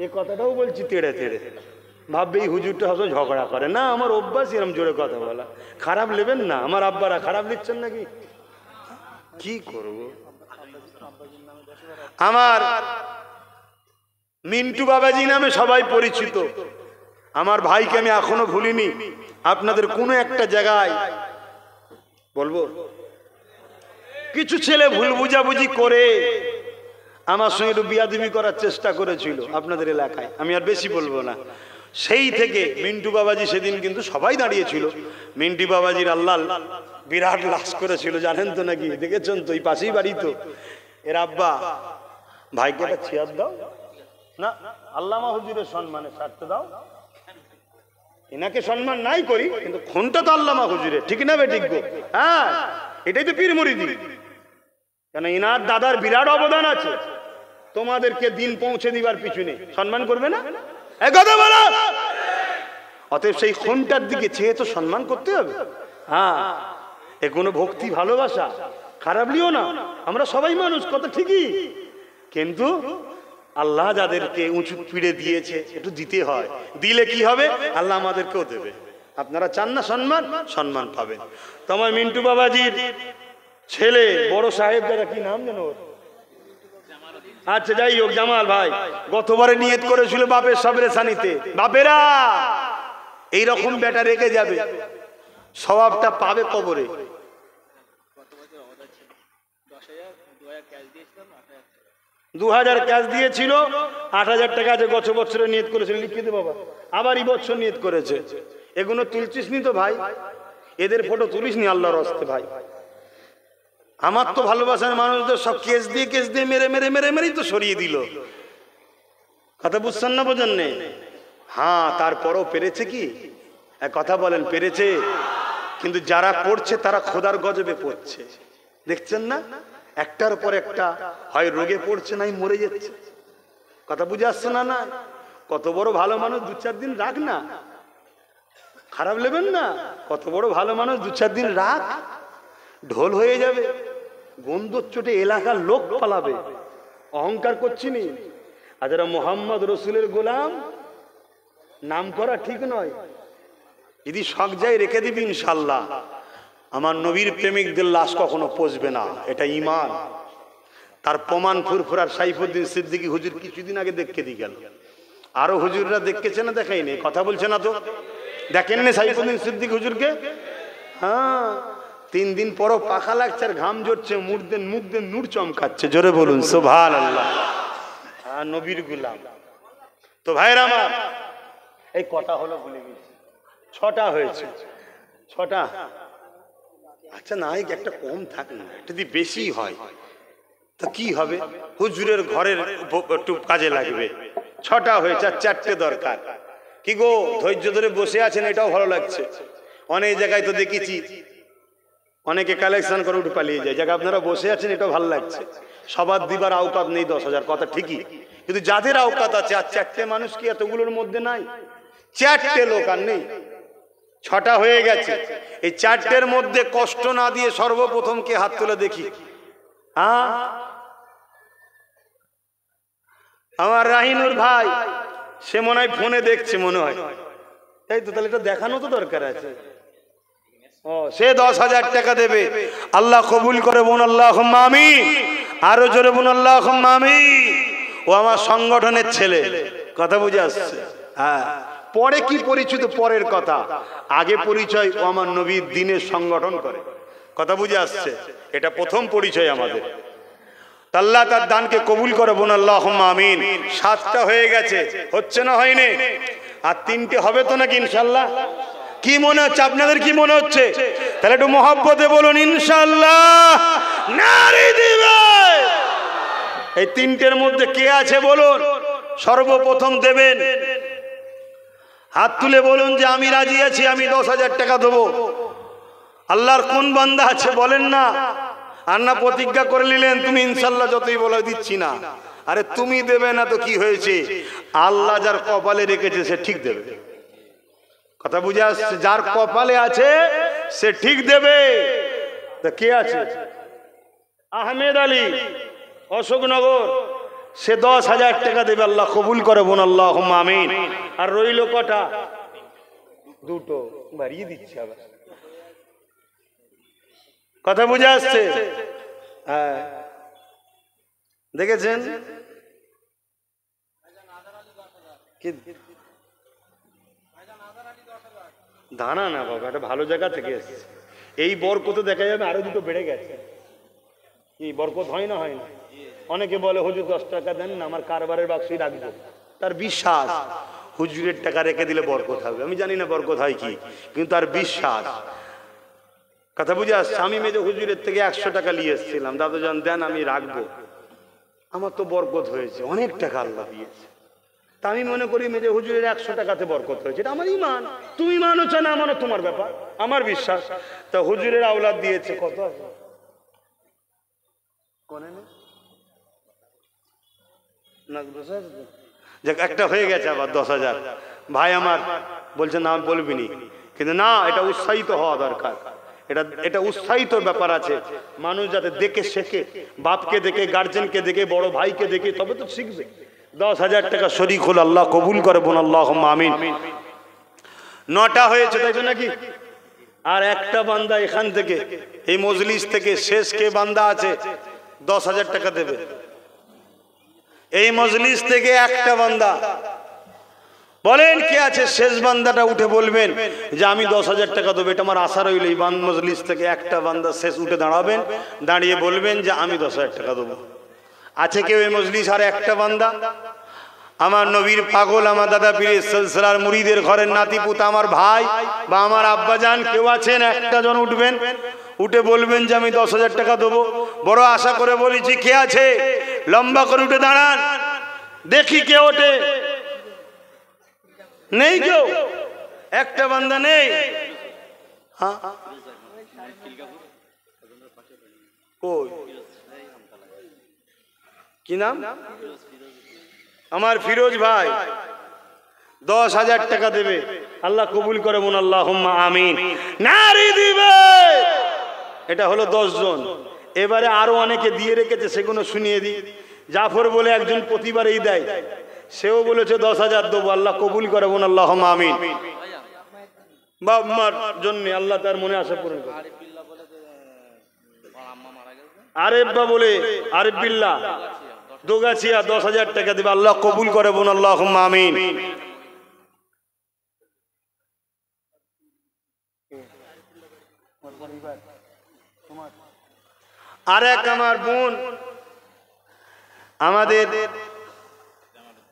এ কথাটাও বলছি তেড়ে তেড়ে, ভাববে এই হুজুরটা হয়তো ঝগড়া করে না, আমার অভ্যাস এরম জোরে কথা বলা। খারাপ নেবেন না, আমার আব্বারা খারাপ লিখছেন নাকি, কি করব। আমার মিন্টু বাবাজি নামে সবাই পরিচিত, আমার ভাইকে আমি এখনো ভুলিনি। আপনাদের কোনো একটা জায়গায় বলবো, কিছু ছেলে ভুল বুঝাবুঝি করে আমার সঙ্গে একটু বিয়াদবি করার চেষ্টা করেছিল আপনাদের এলাকায়, আমি আর বেশি বলবো না। সেই থেকে মিন্টু বাবাজি সেদিন কিন্তু সবাই দাঁড়িয়েছিল, মিন্টু বাবাজির আল্লাহ বিরাট লাশ করেছিল, জানেন তো নাকি, দেখেছেন তো, এই পাশেই বাড়ি তো। এর আব্বা, ভাইকে একটা চেয়ার দাও না, আল্লামা হুজুরের সম্মানে ছাড়তে দাও। এনাকে সম্মান নাই করি, কিন্তু খুনটা তো আল্লামা হুজুরের, ঠিক না বেঠিক গো? হ্যাঁ, এটাই তো পীর মুরিদি, কেন এনার দাদার বিরাট অবদান আছে তোমাদেরকে দিন পৌঁছে দিবার পিছনে, সম্মান করবে না? কথা বলো। অতএব সেই খুনটার দিকে চেয়ে তো সম্মান করতে হবে। হ্যাঁ, এ কোনো ভক্তি ভালোবাসা খারাপ লিও না, আমরা সবাই মানুষ, কথা ঠিকই, কিন্তু আল্লাহ যাদেরকে উঁচু পিড়ে দিয়েছে একটু দিতে হয়, দিলে কি হবে, আল্লাহ আমাদেরকেও দেবে। আপনারা চান না সম্মান, সম্মান পাবেন। তোমার মিন্টু বাবাজির ছেলে বড় সাহেব, যারা কি নাম জানো, আচ্ছা যাই হোক, জামাল ভাই গতবারে নিয়ত করেছিল বাপের সবরে সানিতে, বাপেরা এইরকম বেটা রেখে যাবে, স্বভাবটা পাবে কবরে। 2000 ক্যাশ দিয়েছিল, 8000 টাকা আছে, গত বছরে নিয়ত করেছিল, লিখে দে বাবা, আবার এই বছর নিয়ত করেছে। এগুলো তুলছিস নি তো ভাই, এদের ফটো তুলিস নি আল্লাহর রাস্তে ভাই। আমার তো ভালোবাসার মানুষদের সব কেস দিয়ে মেরে মেরে মেরে মেরেই তো সরিয়ে দিল, কথা বুঝছেন না, বোঝেন নেই? হ্যাঁ, তারপরও পেরেছে কি, এক কথা বলেন, পেরেছে। কিন্তু যারা পড়ছে তারা খোদার গজবে পড়ছে, দেখছেন না, একটার পর একটা হয় রোগে পড়ছে, নাই মরে যাচ্ছে। কথা বুঝে আসছে না? না, কত বড় ভালো মানুষ 2-4 দিন রাখ না, খারাপ নেবেন না, কত বড় ভালো মানুষ 2-4 দিন রাখ, ঢোল হয়ে যাবে, গন্ধর চোটে এলাকার লোক পালাবে। অহংকার করছি নি, আর যারা মোহাম্মদ রসুলের গোলাম, নাম করা ঠিক নয়, যদি শখ যায় রেখে দিবি ইনশাল্লাহ। আমার নবীর প্রেমিকদের লাশ কখনো পচবে না, এটা ঈমান। তার প্রমাণ ফুরফুরার সাইফুদ্দিন সিদ্দিকী হুজুর কিছুদিন আগে দেখে দিয়ে গেল, আরো হুজুররা দেখেছে না, দেখাইনি, কথা বলছে না তো, দেখেন না সাইফুদ্দিন সিদ্দিকী হুজুরকে? হ্যাঁ, 3 দিন পরও পাখা লাগছে আর ঘাম জড়ছে, মুখ দিয়ে নূর চমকাচ্ছে, জোরে বলুন সুবহানাল্লাহ। নবীর গোলাম। তো ভাইরা আমার, এই কটা হলো ভুলে গেছি, 6টা হয়েছে, 6টা। আচ্ছা না, একটা কম থাক না, যদি বেশি হয় তো কি হবে, হুজুরের ঘরের একটু কাজে লাগবে। 6টা হয়েছে, 4টে দরকার। কি গো, ধৈর্য ধরে বসে আছেন, এটাও ভালো লাগছে। অনেক জায়গায় তো দেখেছি অনেকে কালেকশন করে উঠে পালিয়ে যায়, জায়গা আপনারা বসে আছেন, এটাও ভালো লাগছে। সবার দিবার আওকাত নেই 10,000, কথা ঠিকই, কিন্তু যাদের আওকাত আছে, আর 4টে মানুষ কি এতগুলোর মধ্যে নাই? 4টে লোক আর নেই, 6টা হয়ে গেছে। এই 4টের মধ্যে কষ্ট না দিয়ে সর্বপ্রথম কে হাত তুলে দেখি? হ্যাঁ, আমার রাহিনুর ভাই, সে মনে হয় ফোনে দেখছে, মনে হয়, তাই তো, তাহলে এটা দেখানো তো দরকার আছে। ও, সে 10,000 টাকা দেবে, আল্লাহ কবুল করে, বোন আল্লাহুম্মা আমিন, আরো জোরে বোন আল্লাহুম্মা আমিন। ও আমার সংগঠনের ছেলে, কথা বুঝে আসছে? হ্যাঁ, পরে কি পরিচিত পরের কথা, আগে পরিচয় ও আমার নবীর দ্বীনের সংগঠন করে, কথা বুঝে আসছে? এটা প্রথম পরিচয় আমাদের। আল্লাহ তার দানকে কবুল করে, বোন আল্লাহুম্মা আমিন। 7টা হয়ে গেছে, হচ্ছে না হয়নি? আর 3টে হবে তো নাকি ইনশাআল্লাহ? কি মনে হচ্ছে আপনাদের, কি মনে হচ্ছে? তাহলে একটু মহব্বতে বলুন ইনশাআল্লাহ, নারী দিবে। এই 3টের মধ্যে কে আছে বলুন, সর্বপ্রথম দেবেন? হাত তুলে বলুন যে আমি রাজি আছি, আমি 10,000 টাকা দেবো। আল্লাহর কোন বান্দা আছে বলেন না? আর না প্রতিজ্ঞা করে নিলেন তুমি ইনশাল্লাহ যতই বলে দিচ্ছি না। আরে তুমি দেবে না তো কি হয়েছে, আল্লাহ যার কপালে রেখেছে সে ঠিক দেবে। কথা বুঝে আসছে? যার কপালে আছে সে ঠিক দেবে। তা কে আছে? আহমেদ আলী, অশোকনগর, সে 10,000 টাকা দেবে। আল্লাহ কবুল করে বোন, আল্লাহুম্মা আমিন। আর রইল কটা? দুটো বাড়িয়ে দিচ্ছে আবার। কথা বুঝে আসছে? হ্যাঁ, দেখেছেন? দাঁড়া না বাবা, এটা ভালো জায়গা থেকে এসছে। এই বরকত দেখা যাবে আরো দুটো বেড়ে গেছে। কি বরকত হয় না? হয় না? অনেকে বলে হুজুর 10 টাকা দেন না, আমার কারবারের বাক্সই রাখবো। তার বিশ্বাস হুজুরের টাকা রেখে দিলে বরকত হবে। আমি জানি না বরকত হয় কি, কিন্তু তার বিশ্বাস। কথা বুঝে আসছে? আমি মেজে হুজুরের থেকে 100 টাকা নিয়ে এসেছিলাম, দাদুজান দেন আমি রাখবো, আমার তো বরকত হয়েছে, অনেক টাকা আল্লাহ দিয়েছে। তা আমি মনে করি মেজে হুজুরের 100 টাকাতে বরকত হয়েছে। এটা আমার ইমান। তুমি মানো চা না মানো তোমার ব্যাপার, আমার বিশ্বাস। তা হুজুরের আওলাদ দিয়েছে কত আছে? একটা হয়ে গেছে আবার 10,000। ভাই আমার বলছে না বলবি নি, কিন্তু না, এটা উৎসাহিত হওয়া দরকার। এটা উৎসাহিত ব্যাপার আছে। মানুষ যাতে দেখে শেখে, বাপকে দেখে, গার্জেনকে দেখে, বড় ভাইকে দেখে, তবে তো শিখবে। 10,000 টাকা শরীক হল, আল্লাহ কবুল করে বোন, আল্লাহুম্মা আমিন। 9টা হয়েছে তাই তো নাকি? আর একটা বান্দা এখান থেকে, এই মজলিস থেকে শেষ কে বান্দা আছে 10,000 টাকা দেবে। এই মজলিস থেকে একটা বান্দা, বলেন কে আছে? শেষ বান্দাটা উঠে বলবেন যে আমি 10,000 টাকা দেবো। এটা আমার আশা রইল। এই মজলিস থেকে একটা বান্দা শেষ উঠে দাঁড়াবেন, দাঁড়িয়ে বলবেন যে আমি 10,000 টাকা দেবো। আছে কেউ এই মজলিস? আর একটা বান্দা, আমার নবীর পাগল, আমার দাদা পীরের সিলসিলার মুরিদের ঘরের নাতিপুত, আমার ভাই বা আমার আব্বাজান কেউ আছেন? একটা জন উঠবেন, উঠে বলবেন যে আমি 10,000 টাকা দেবো। বড় আশা করে বলেছি, কে আছে? লম্বা করে উঠে দাঁড়ান, দেখি কে ওঠে। নেই কেউ? একটা বান্দা নেই? হ্যাঁ, কি নাম? আমার ফিরোজ ভাই 10,000 টাকা দেবে। আল্লাহ কবুল করে বোন, আল্লাহুম্মা আমিন। নারী দিবে। এটা হলো 10 জন। এবারে আরো অনেকে দিয়ে রেখেছে, সেগুলো শুনিয়ে দিই। জাফর বলে একজন প্রতিবারেই দেয়, সেও বলেছে 10,000 দেবো। আল্লাহ কবুল করে বোন, আল্লাহুম্মা আমিন। বাপ মার জন্য আল্লাহ তার মনে আশা পূরণ করে। আরেব্বা বলে, আরেফ বিল্লাহ দোগাছিয়া 10,000 টাকা দেবে। আল্লাহ কবুল করে বোন, আল্লাহুম্মা আমিন। আর এক আমার বোন, আমাদের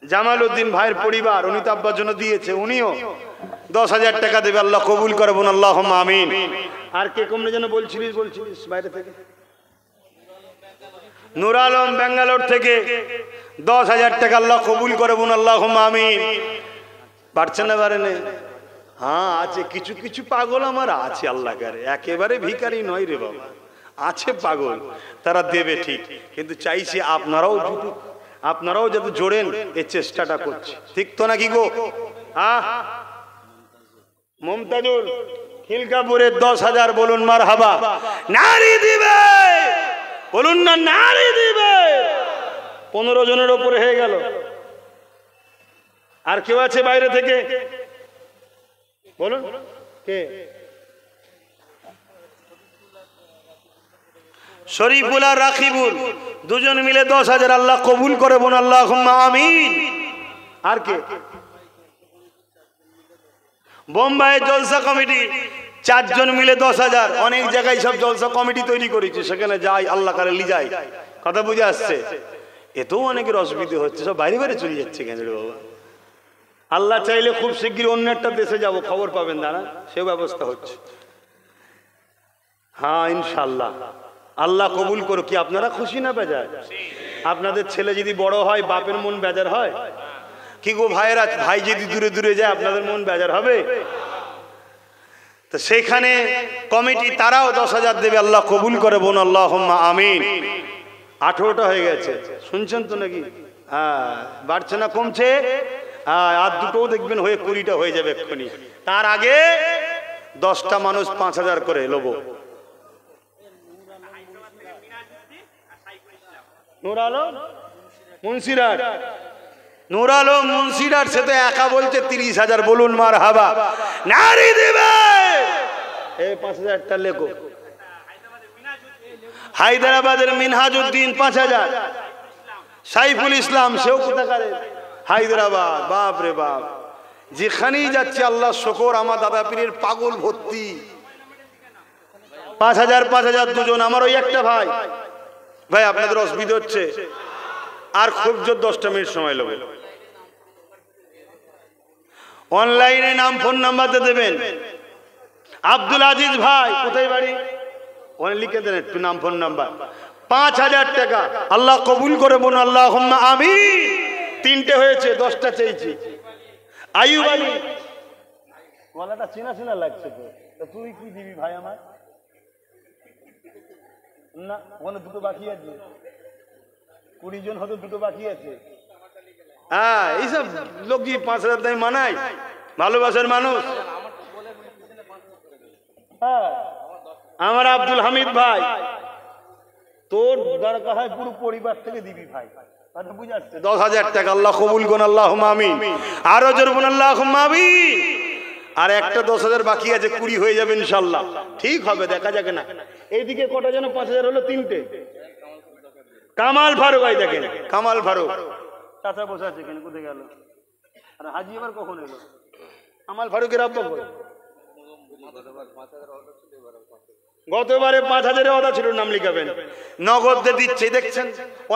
জামাল উদ্দিন ভাইয়ের পরিবার, উনি তো আব্বার জন্য দিয়েছে, উনিও 10,000 টাকা দেবে। আল্লাহ কবুল করে বোন, আল্লাহুম্মা আমিন। আর কে কমনে যেন বলছিলিস বাইরে থেকে? নূর আলম ব্যাঙ্গালোর থেকে 10,000 টাকা। আল্লাহ কবুল করে বোন, আল্লাহুম্মা আমিন। পারছেন না? পারে না? হ্যাঁ, আছে কিছু কিছু পাগল আমার আছে, আল্লাহ করে, একেবারে ভিখারি নয় রে বাবা, আছে পাগল, তারা দেবে ঠিক। কিন্তু চাইছি আপনারাও যাতে জোড়েন, এই চেষ্টাটা করছি। ঠিক তো নাকি গো? হ্যাঁ, মমতাজুল খিলকাপুরের 10,000 বলুন মারহাবা। নারী দিবে বলুন না, নারী দিবে। 15 জনের ওপরে হয়ে গেল। আর কেউ আছে বাইরে থেকে? বলুন কে? শরীফুল আর রাকিবুল দুজন মিলে 10,000। আল্লাহ কবুল করে বোন, আল্লাহুম্মা আমিন। আর কে? বোম্বাইয়ের জলসা কমিটি 4 জন মিলে 10,000। অনেক জায়গায় সব জলসা কমিটি তৈরি করেছে, সেখানে যাই, আল্লাহ কারে লি যাই। কথা বুঝে আসছে? এতেও অনেকের অসুবিধা হচ্ছে, সব বাইরে বাইরে চলে যাচ্ছে কেন রে বাবা? আল্লাহ চাইলে খুব শিগগির অন্য একটা দেশে যাব, খবর পাবেন দাঁড়া, সে ব্যবস্থা হচ্ছে। হ্যাঁ ইনশাল্লাহ, আল্লাহ কবুল করো। কি আপনারা খুশি না বেজার? আপনাদের ছেলে যদি বড় হয়, বাপের মন বেজার হয় কি গো ভাইয়েরা? ভাই যদি দূরে দূরে যায়, আপনাদের মন বেজার হবে? তো সেইখানে কমিটি তারাও 10,000 দেবে, আল্লাহ কবুল করে বোন আল্লাহুম্মা আমিন। 18টা হয়ে গেছে, শুনছেন তো নাকি? হ্যাঁ, বাড়ছে না কমছে? হ্যাঁ, আর দুটোও দেখবেন হয়ে 20টা হয়ে যাবে এক্ষুনি। তার আগে 10টা মানুষ 5,000 করে লোবো। নূর আলম মুন্সিরাট, নূর আলম মুন্সিরাট, সে তো একা বলছে 30,000, বলুন মারহাবা। নারী দেবে এই 5,000টা লেখো। হায়দ্রাবাদের মিনহাজউদ্দিন 5,000, সাইফুল ইসলাম সেও কোথাকারে হায়দ্রাবাদ। বাপ রে বাপ, যেখানেই যাচ্ছে আল্লাহ শুকর, আমার দাদা পীরের পাগল ভর্তি। 5,000 5,000 দুজন। আমার ওই একটা ভাই, ভাই আপনাদের অসুবিধা হচ্ছে, আর খুব জোর 10টা মিনিট সময় লাগবে। অনলাইনে নাম ফোন নাম্বারতে দেবেন। আব্দুল আজিজ ভাই, কোথায় বাড়ি? ওখানে লিখে দেন একটু নাম ফোন নাম্বার। 5,000 টাকা আল্লাহ কবুল করে বোন আল্লাহুম্মা আমিন। 3টে হয়েছে, 10টা চেয়েছি। আইয়ুব আলী, গলাটা চেনা চেনা লাগছে তো, তুই কি দিবি ভাই আমার? না, ওখানে দুটো বাকি আছে, 20 জন হয়তো দুটো বাকি আছে। হ্যাঁ, এইসব লোক কি 5,000 দামে মানায়? ভালোবাসার মানুষ। হ্যাঁ, আমার আব্দুল হামিদ ভাই, তোর দরকার হয় পুরো পরিবার থেকে দিবি ভাই, 10,000 টাকা আল্লাহ কবুল করুন আল্লাহুম্মা আমিন। আরো জোরে বলুন আল্লাহুম্মা আমিন। আর একটা 10,000 বাকি আছে, 20 হয়ে যাবে ইনশাআল্লাহ। ঠিক হবে, দেখা যাক না। এইদিকে কটা যেন 5,000 হলো? 3টে। কামাল ফারুক, ভাই দেখেন কামাল ফারুক চাচা বসে আছে, কেন কোথায় গেল? আর হাজি এবার কখন এলো? কামাল ফারুকের আব্বা কই? গতবারে 5,000 অর্ডার ছিল, নাম লিখাবেন, নগদ দিচ্ছে। দেখছেন,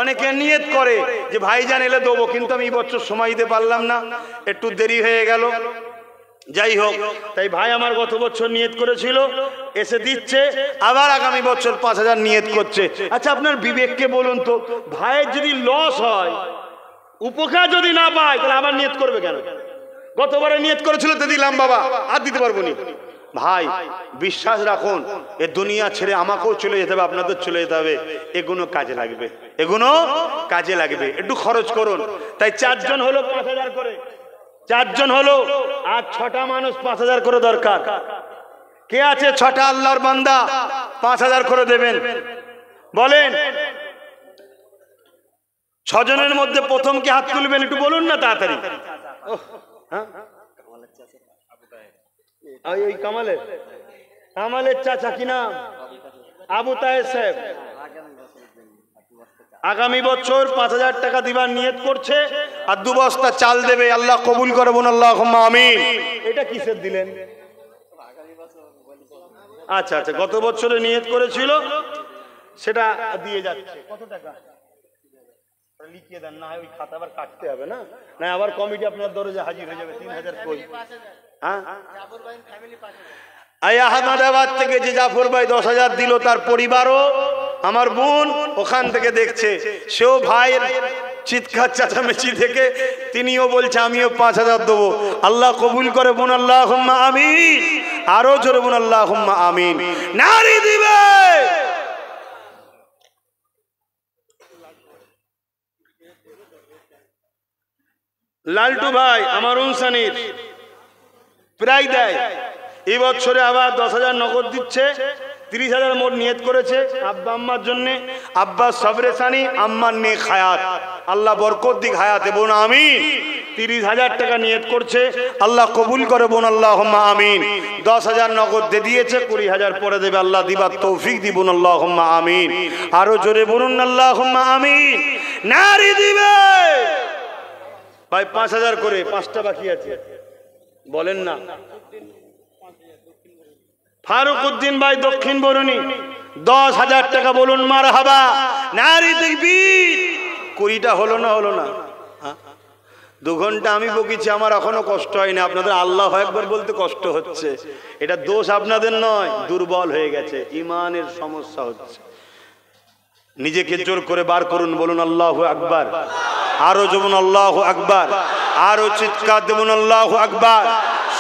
অনেকে নিয়ত করে যে ভাইজান এলে দেবো, কিন্তু আমি এই বছর সময় দিতে পারলাম না, একটু দেরি হয়ে গেল। যাই হোক, তাই ভাই আমার গত বছর নিয়ত করেছিল, এসে দিচ্ছে, আবার আগামী বছর 5,000 নিয়ত করছে। আচ্ছা, আপনার বিবেককে বলুন তো, ভাইয়ের যদি লস হয়, উপকার যদি না পায়, তাহলে আবার নিয়ত করবে কেন? গতবারে নিয়ত করেছিল তো দিলাম বাবা, আর দিতে পারবো না। ভাই বিশ্বাস রাখুন, এ দুনিয়া ছেড়ে আমাকেও চলে যেতে হবে, আপনাদের চলে যেতে হবে, এগুলো কাজে লাগবে, এগুলো কাজে লাগবে। একটু খরচ করুন। তাই 4 জন হলো 5,000 করে, 4 জন হলো, আর 6টা মানুষ 5,000 করে দরকার। কে আছে 6টা আল্লাহর বান্দা 5,000 করে দেবেন? বলেন। 6 জনের মধ্যে প্রথম কে হাত তুলবেন একটু বলুন না তাড়াতাড়ি। হ্যাঁ, ওই কামালের চাচা কি নাম? আবু তাহের সাহেব। আগামী বছর 5,000 টাকা দিবার নিয়ত করছে, আর 2 বস্তা চাল দেবে। আল্লাহ কবুল করে বোন আল্লাহুম্মা আমিন। এটা কিসের দিলেন? আচ্ছা আচ্ছা, গত বছরে নিয়ত করেছিল, সেটা দিয়ে যাচ্ছে। কত টাকা লিখিয়ে দেন, না ওই খাতা আবার কাটতে হবে না, না আবার কমিটি আপনার দরজা হাজির হয়ে যাবে। 3,000 কই? হ্যাঁ, আহমদাবাদ থেকে যে জাফর ভাই 10,000 দিল, তার পরিবারও, আমার বোন ওখান থেকে দেখছে, সেও ভাইয়ের চিৎকার চেঁচামেচি থেকে তিনিও বলছে আমিও 5,000 দেবো। আল্লাহ কবুল করে বোন আল্লাহুম্মা আমিন। আরো জোরে বোন আল্লাহুম্মা আমিন। নারী দিবে। লালটু ভাই আমার উনসানির প্রায় দেয়, এই বছরে আবার 10,000 নগদ দিচ্ছে। 30,000 মোট নিয়ত করেছে আব্বা আম্মার জন্য। আব্বা সবরে সানি, আম্মার নেক হায়াত, আল্লাহ বরকত দিক হায়াতে বোন আমিন। 30,000 টাকা নিয়ত করছে, আল্লাহ কবুল করে বোন আল্লাহুম্মা আমিন। 10,000 নগদ দিয়ে দিয়েছে, 20,000 পরে দেবে, আল্লাহ দিবার তৌফিক দি বোন আল্লাহুম্মা আমিন। আরো জোরে বলুন আল্লাহুম্মা আমিন। নারী দিবে ভাই 5,000 করে, 5টা বাকি আছে, বলেন না। ফারুক উদ্দিন ভাই দক্ষিণ বরুণী 10,000 টাকা, বলুন মারহাবা। নারী তাকবীর। 20টা হলো না? হলো না? 2 ঘন্টা আমি বকেছি, আমার এখনো কষ্ট হয়নি, আপনাদের আল্লাহু আকবার বলতে কষ্ট হচ্ছে। এটা দোষ আপনাদের নয়, দুর্বল হয়ে গেছে, ইমানের সমস্যা হচ্ছে। নিজেকে জোর করে বার করুন, বলুন আল্লাহু আকবার। আরো যেমন আল্লাহু আকবার, আরো চিৎকার দেবুন আল্লাহু আকবার।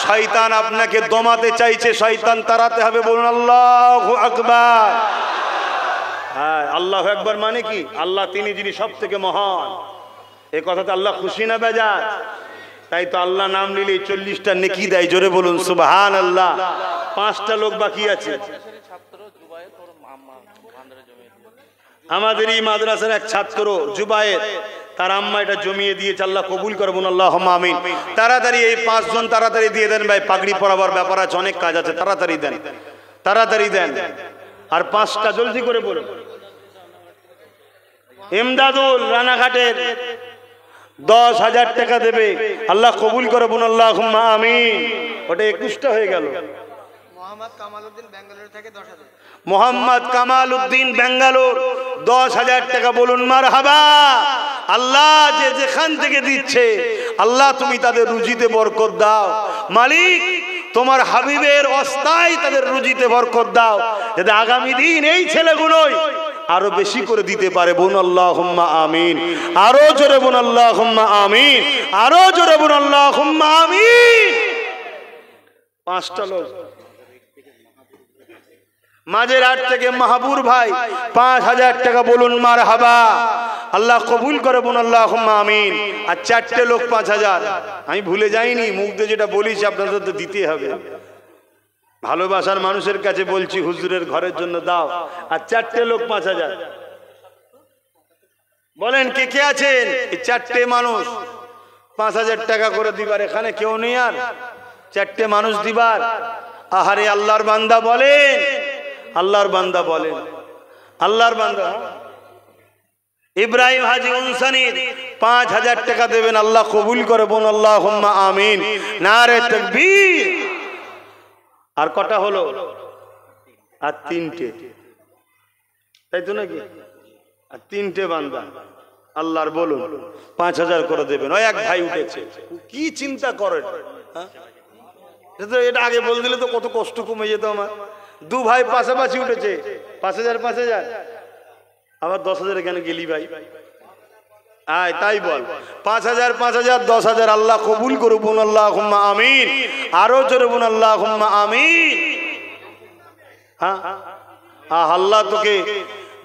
শয়তান আপনাকে দমাতে চাইছে, শয়তান তাড়াতে হবে। বলুন আল্লাহু আকবার। হ্যাঁ, আল্লাহু আকবার মানে কি? আল্লাহ তিনি যিনি সব থেকে মহান। এই কথাতে আল্লাহ খুশি না বেজার? তাই তো আল্লাহ নাম নিলে 40টা নেকি দেয়। জোরে বলুন সুবহানাল্লাহ। 5টা লোক বাকি আছে। আমাদের এই মাদ্রাসার এক ছাত্র জুবায়ের, তার আম্মা এটা জমিয়ে দিয়েছে। আল্লাহ কবুল করবেন, আল্লাহুম্মা আমিন। তাড়াতাড়ি এই 5 জন তাড়াতাড়ি দিয়ে দেন ভাই, পাগড়ি পরাবার ব্যাপার আছে, অনেক কাজ আছে, তাড়াতাড়ি দেন, তাড়াতাড়ি দেন। আর 5টা জলদি করে বলুন। ইমদাদুল রানাঘাটের 10,000 টাকা দেবে, আল্লাহ কবুল করবেন, আল্লাহুম্মা আমিন। ওটা 21টা হয়ে গেল। মোহাম্মদ কামাল উদ্দিন ব্যাঙ্গালোর 10,000 টাকা, বলুন মারহাবা। আল্লাহ যে যেখান থেকে দিচ্ছে আল্লাহ তুমি তাদের রুজিতে বরকত দাও মালিক। তোমার হাবিবের অস্থায় তাদের রুজিতে বরকত দাও, যাতে আগামী দিন এই ছেলেগুলোই আরো বেশি করে দিতে পারে। বলুন আল্লাহুম্মা আমিন। আরো জোরে বলুন আল্লাহুম্মা আমিন। আরো জোরে বলুন আল্লাহুম্মা আমিন। 5টা লোক। মাঝেরহাট থেকে মাহবুর ভাই 5,000 টাকা, বলুন মারহাবা। আল্লাহ কবুল করে, বলুন আল্লাহুম্মা আমিন। আর 4টে লোক 5,000। আমি ভুলে যাইনি, মুখ দিয়ে যেটা বলিস আপনাদের তো দিতে হবে। ভালোবাসার মানুষের কাছে বলছি, হুজুরের ঘরের জন্য দাও। আর 4টে লোক 5,000। বলেন কে কে আছেন? এই 4টে মানুষ 5,000 টাকা করে দিবার। এখানে কেউ নেই আর 4টে মানুষ দিবার? আহারে আল্লাহর বান্দা বলেন, আল্লাহর বান্দা বলেন, আল্লাহর বান্দা। ইব্রাহিম হাজি উনসানির 5,000 টাকা দেবেন, আল্লাহ কবুল করে, বলুন আল্লাহুম্মা আমিন। নারে তাকবীর। আর কটা হলো? আর 3টে, তাই তো নাকি? আর 3টে বান্দা আল্লাহর, বলুন 5,000 করে দেবেন। ওই এক ভাই উঠেছে, কি চিন্তা করেন? এটা আগে বলে দিলে তো কত কষ্ট কমে যেত আমার। 2 ভাই পাশাপাশি উঠেছে, 5,000 5,000। আবার 10,000 কেন গেলি ভাই? আয় তাই বল। 5,000 5,000 10,000, আল্লাহ কবুল করুন, আল্লাহুম্মা আমিন। আরো জোরে বলুন আল্লাহুম্মা আমিন। হ্যাঁ, আল্লাহ তোকে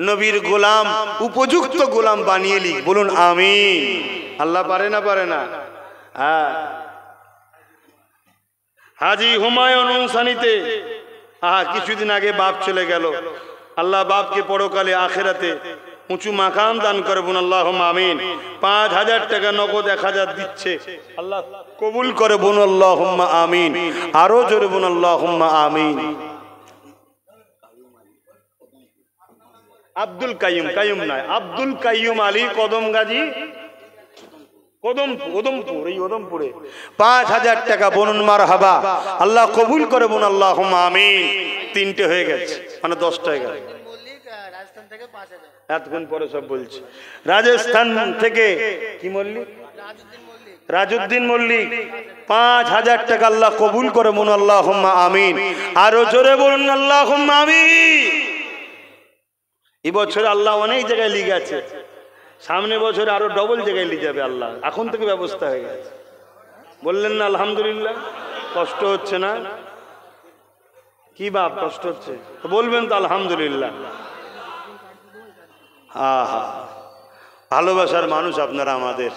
নবীর গোলাম, উপযুক্ত গোলাম বানিয়ে লিখ, বলুন আমিন। আল্লাহ পারে না? পারে না? হ্যাঁ। হাজি হুমায়ুন উনসানিতে কিছুদিন আগে বাপ চলে গেল। আল্লাহ বাপকে পরকালে আখেরাতে উঁচু মাকাম দান করে, বলুন আল্লাহুম্মা আমিন। 5,000 টাকা নগদ 1,000 দিচ্ছে, আল্লাহ কবুল করে, বলুন আল্লাহুম্মা আমিন। আরো জোরে বলুন আল্লাহুম্মা আমিন। আব্দুল কাইয়ুম, কাইয়ুম নয়, আব্দুল কাইয়ুম আলী কদম গাজী, ওদমপুর, এই ওদমপুরে 5,000 টাকা, বলুন মারহাবা। আল্লাহ কবুল করে, বলুন আল্লাহুম্মা আমিন। 3টে হয়ে গেছে, মানে 10টা হয়ে গেছে। এতক্ষণ পরে সব বলছি। রাজস্থান থেকে কি মল্লিক? রাজউদ্দিন মল্লিক 5,000 টাকা, আল্লাহ কবুল করে, বলুন আল্লাহুম্মা আমিন। আরো জোরে বলুন আল্লাহুম্মা আমিন। এই বছর আল্লাহ অনেক জায়গায় লিগ আছে, সামনে বছর আরো ডবল জায়গায় লিয়ে যাবে আল্লাহ। এখন থেকে ব্যবস্থা হয়ে গেছে। বললেন না আলহামদুলিল্লাহ? কষ্ট হচ্ছে না? কি বাপ কষ্ট হচ্ছে? বলবেন তো আলহামদুলিল্লাহ। আহা, ভালোবাসার মানুষ আপনারা আমাদের।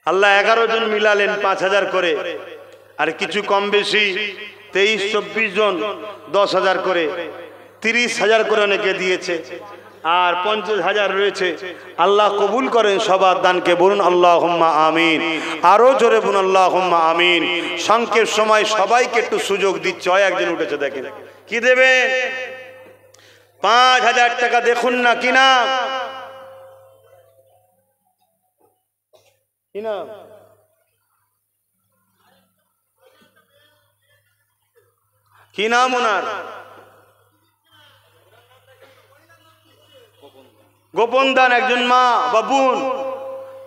আল্লাহ 11 জন মিলালেন 5,000 করে, আর কিছু কম বেশি 23-24 জন 10,000 করে, 30,000 করে অনেকে দিয়েছে, আর 50,000 রয়েছে। আল্লাহ কবুল করেন সবার দানকে, বলুন আল্লাহুম্মা আমিন। আরো জোরে বলুন আল্লাহুম্মা আমিন। সংক্ষেপ সময় সবাইকে একটু সুযোগ দিচ্ছে। হয় একজন উঠেছে, দেখেন কি দেবেন? 5,000 টাকা। দেখুন না, কি নাম? কি নাম? কি নাম ওনার? গোপন দান, একজন মা বাবুন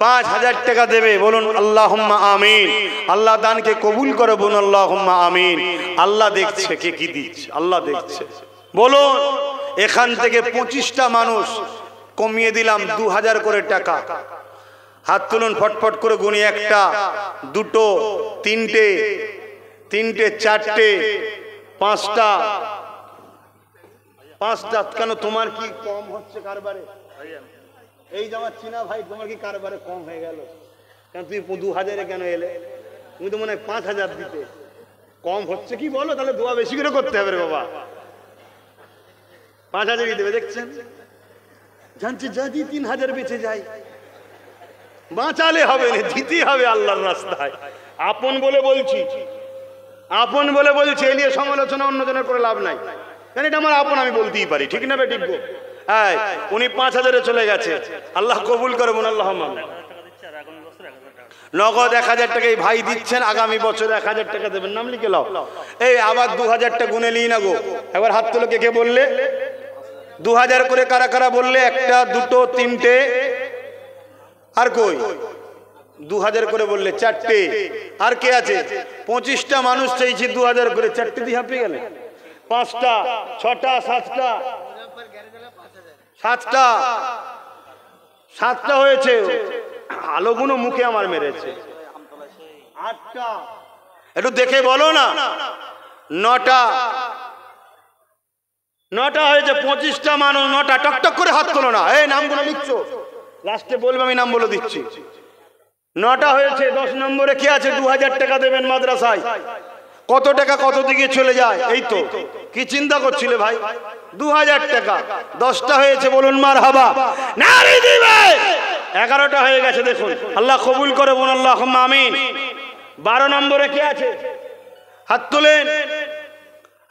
5,000 টাকা দেবে, বলুন আল্লাহুম্মা আমিন। আল্লাহ দানকে কবুল করে, বলুন আল্লাহুম্মা আমিন। আল্লাহ দেখছে কে কি দিচ্ছে, আল্লাহ দেখছে। বলুন, এখান থেকে 25টা মানুষ কমিয়ে দিলাম 2,000 করে টাকা। হাত তুলুন ফটফট করে গুনি। একটা, দুটো, তিনটে, তিনটে, চারটে, পাঁচটা, পাঁচটা। কেন তোমার কি কম হচ্ছে কারবারে? এই যে আমার চীনা ভাই, তোমার কি কারবারে কম হয়ে গেল? কেন তুমি 2000-এ কেন এলে? তুমি তো মনে হয় 5000 দিতে। কম হচ্ছে কি বলো? তাহলে দোয়া বেশি করে করতে হবে রে বাবা। 5000-ই দেবে, দেখছেন? জানছে যদি 3000 বেঁচে যায়, বাঁচালে হবে না, দিতে হবে আল্লাহর রাস্তায়। আপন বলে বলছি, আপন বলে বলছি, এ নিয়ে সমালোচনা অন্যজনের করে লাভ নাই। কারণ এটা আমার আপন, আমি বলতেই পারি, ঠিক না বেঠিক? হ্যাঁ, উনি 5000-এ চলে গেছে, আল্লাহ কবুল করে বোন, আল্লাহ নগদ 1000 টাকা এই ভাই দিচ্ছেন, আগামী বছর 1000 টাকা দেবেন, নাম লিখে লাও। এই আবার 2000টা গুনে নিই না গো, একবার হাত তোলো। কে বললে 2000 করে? কারা কারা বললে? একটা, দুটো, তিনটে, আর কই? 2000 করে বললে চারটে। আর কে আছে? 25টা মানুষ চাইছি 2000 করে, চারটে দিয়ে হাঁপিয়ে গেলে। 5টা, 6টা, 7টা, 7টা, 7টা হয়েছে। আলোগুলো মুখে আমার মেরেছে। 8টা, একটু দেখে বলো না। 9টা, 9টা হয়েছে। 25টা মানুষ, 9টা। টকটক করে হাত তোলো না। এই নামগুলো লিখছো, লাস্টে বলবে, আমি নাম বলে দিচ্ছি। 9টা হয়েছে। 10 নম্বরে কে আছে? 2000 টাকা দেবেন মাদ্রাসায়। কত টাকা কত দিকে চলে যায়? এই তো, কি চিন্তা করছিলে ভাই? 2000 টাকা। 10টা হয়েছে, বলুন মারহাবা। নারী দিবে। 11টা হয়ে গেছে, দেখুন, আল্লাহ কবুল করে বলুন আল্লাহুম্মা আমিন। 12 নম্বরে কে আছে? হাত তোলেন,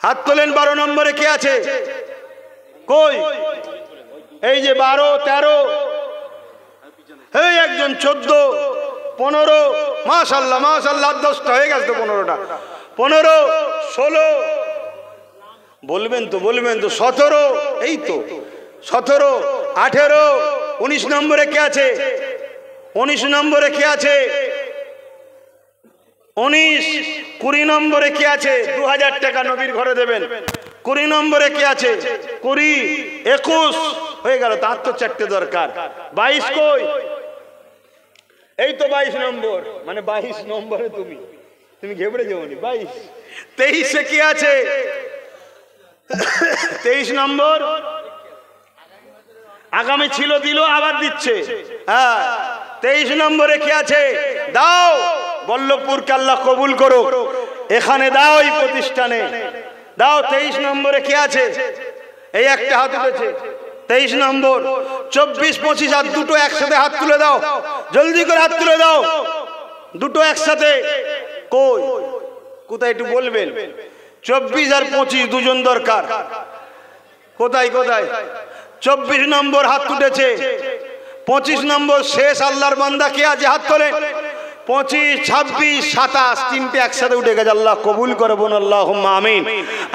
হাত তোলেন। 12 নম্বরে কে আছে? কই? এই যে 12, 13, এই একজন 14, 15, মাশাআল্লাহ মাশাআল্লাহ। 10টা হয়ে গেছে তো, 15টা, 15, 16, বলবেন তো, বলবেন তো, 17, এই তো 17, 18, 19 নম্বরে কে আছে? 19 নম্বরে কে আছে? 19, 20 নম্বরে কে আছে? 2000 টাকা নবীর ঘরে দেবেন। 20 নম্বরে কে আছে? 20, 21 হয়ে গেল। তার তো 4টে দরকার। 22 কই? এই তো 22 নম্বর, মানে 22 নম্বরে তুমি ঘেবড়ে যাওনি। 22, 23-এ কে আছে? 23 নম্বর। আগামী ছিল, দিল, আবার দিচ্ছে। হ্যাঁ, 23 নম্বরে কে আছে? দাও। বল্লভপুরকে আল্লাহ কবুল করো, এখানে দাও, এই প্রতিষ্ঠানে দাও। 23 নম্বরে কে আছে? এই একটা হাত উঠেছে, 23 নম্বর। 24, 25 আর দুটো একসাথে হাত তুলে দাও, জলদি করে হাত তুলে দাও, দুটো একসাথে। কই? কোথায় একটু বলবেন? 24 আর 25 দুজন দরকার। কোথায় কোথায়? 24 নম্বর হাত উঠেছে। 25 নম্বর শেষ আল্লাহর বান্দা কে আছে? হাত তোলেন। 25, 26, 27 তিনটে একসাথে উঠে গেছে। আল্লাহ কবুল করে বলুন আল্লাহুম্মা আমিন।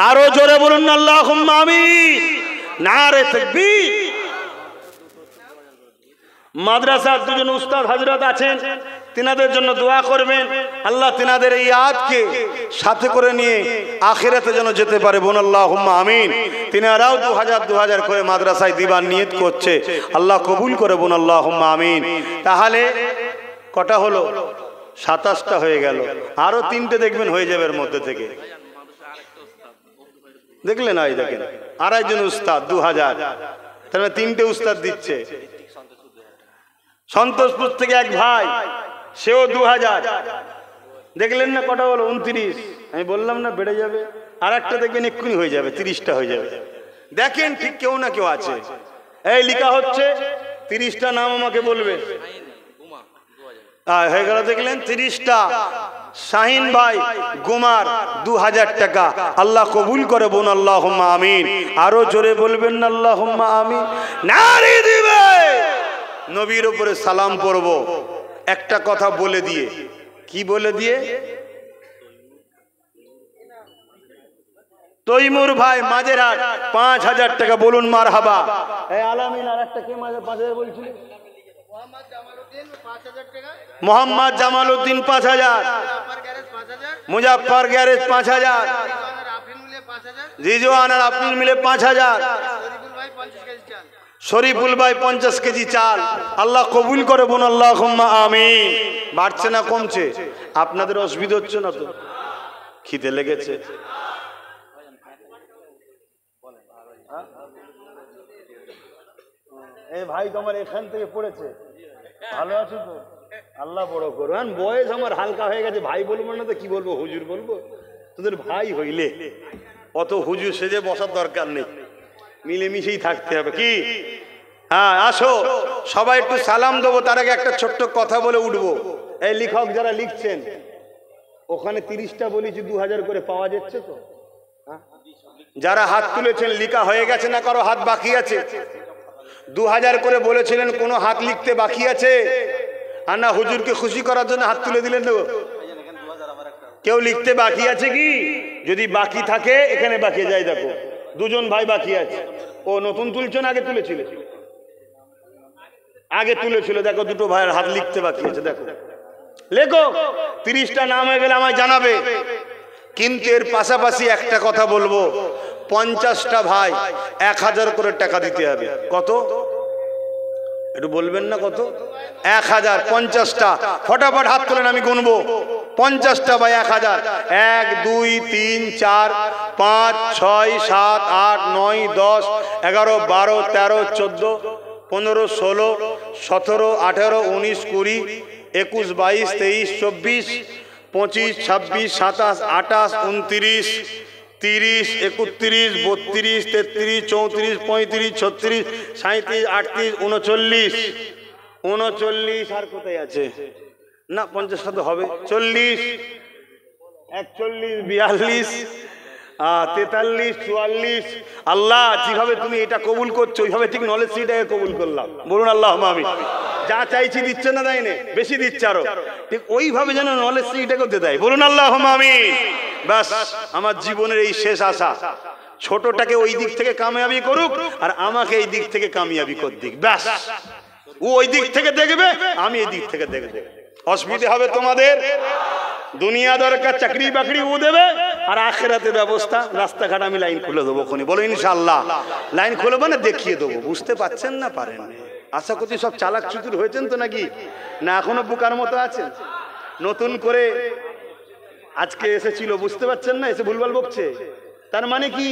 আরো জোরে বলুন আল্লাহুম্মা আমিন। নারে তাকবীর। মাদ্রাসার দুজন উস্তাদ হযরত আছেন, তিনাদের জন্য দোয়া করবেন। আল্লাহ তিনাদের এই আয়াতকে সাথে করে নিয়ে আখিরাতে যেন যেতে পারে, বলুন আল্লাহুম্মা আমিন। তিনারাও 2000 করে মাদ্রাসায় দিবার নিয়ত করছে, আল্লাহ কবুল করে বলুন আল্লাহুম্মা আমিন। তাহলে কটা হলো? 27টা হয়ে গেল। আরো 3টে দেখবেন হয়ে যাবে এর মধ্যে থেকে। দেখলেন? এই দেখেন, আরেকজন উস্তাদ 2000, তাহলে 3টে উস্তাদ দিচ্ছে। সন্তোষপুর থেকে এক ভাই, সেও 2000। দেখলেন না কটা হলো? 29। আমি বললাম না বেড়ে যাবে। আর একটা দেখবেন এক্ষুনি হয়ে যাবে, 30টা হয়ে যাবে। দেখেন ঠিক কেউ না কেউ আছে। এই লিখা হচ্ছে, 30টা নাম আমাকে বলবে। হয়ে গেল, দেখলেন 30টা। শাহিন ভাই গুমার 2000 টাকা। আল্লাহ কবুল করে বোন আল্লাহুম্মা আমিন। আরো জোরে বলবেন না আল্লাহুম্মা আমিন। নারী দিবে। নবীর উপরে সালাম পড়ব একটা কথা বলে দিয়ে। কি বলে দিয়ে? তৈমুর ভাই মাঝেরহাট 5000 টাকা, বলুন মারহাবা। এই আলামিন আর একটা কে মাঝে 5000 বলছিল? মোহাম্মদ জামাল উদ্দিন 5000, মুজাফফর গ্যারেজ 5000, জিজওয়ান আর আব্দুল মিলে 5000, শরীফুল ভাই 50 কেজি চাল আল্লাহ কবুল করে বোন, আল্লাহুম্মা আমিন। বাড়ছে না কমছে? আপনাদের অসুবিধা হচ্ছে না তো? খিদে লেগেছে? এই ভাই তোমার এখান থেকে পড়েছে, ভালো আছো তো? আল্লাহ বড় করুন। বয়স আমার হালকা হয়ে গেছে, ভাই বলবো না তো কি বলবো, হুজুর বলবো। তোদের ভাই হইলে অত হুজুর সেজে বসার দরকার নেই, মিলেমিশেই থাকতে হবে। কি? হ্যাঁ আসো সবাই একটু সালাম দেবো, তার আগে একটা ছোট্ট কথা বলে উঠবো। এই লেখক যারা লিখছেন, ওখানে 30টা বলেছি 2000 করে পাওয়া যাচ্ছে তো? যারা হাত তুলেছেন লিখা হয়ে গেছে না কারো হাত বাকি আছে? 2000 করে বলেছিলেন, কোনো হাত লিখতে বাকি আছে? আর না হুজুরকে খুশি করার জন্য হাত তুলে দিলেন তো? কেউ লিখতে বাকি আছে কি? যদি বাকি থাকে এখানে বাকি যায়, দেখো 2জন ভাই বাকি আছে। ও নতুন তুলছেন, আগে তুলেছিল? আগে তুলেছিল। দেখো 2টো ভাইয়ের হাত লিখতে বাকি আছে, দেখো লেখো। 30টা নাম হয়ে গেলে আমায় জানাবে। কিন্তু এর পাশাপাশি একটা কথা বলবো, 50টা ভাই 1000 করে টাকা দিতে হবে। কত একটু বলবেন না? কত? 1000। 50টা ফটাফট হাত তোলেন, আমি গুনবো। 50টা ভাই 1000। 1 2 3 4 5 6 7 8 9 10 11 12 13 14 15 16 17 18 19 20 21 22 23 24 25 26 27 28 29 30 31 32 33 34 35 36 37 38 39 39 আর কোথায় আছে? না 50টা তো হবে। 40 41 42 43 44। আল্লাহ যেভাবে তুমি এটা কবুল করছো ওইভাবে ঠিক নলেজ সিটাকে কবুল করলাম। বলুন আল্লাহুম্মা আমিন। যা চাইছি দিচ্ছে না, দেয় না, বেশি দিচ্ছে আরো, ঠিক ওইভাবে যেন নলেজ সিটা করতে দেয়। বলুন আল্লাহুম্মা আমিন। বাস আমার জীবনের এই শেষ আশা, ছোটটাকে ওই দিক থেকে কামিয়াবি করুক আর আমাকে এই দিক থেকে কামিয়াবি কর দিক। ব্যাস, ও ওই দিক থেকে দেখবে, আমি এই দিক থেকে দেখবে। অসুবিধা হবে তোমাদের? দুনিয়া দরকার, চাকরি বাকরি ও দেবে, আর আখিরাতে ব্যবস্থা রাস্তাঘাট আমি লাইন খুলে দেবো খনি। বলো ইনশাআল্লাহ। লাইন খুলে মানে দেখিয়ে দেবো। বুঝতে পারছেন না? পারেন? আশা করছি সব চালাক চুতুর হয়েছেন তো নাকি? না এখনো বোকার মতো আছেন? নতুন করে আজকে এসেছিল, বুঝতে পারছেন না? এসে ভুলভাল বকছে, তার মানে কি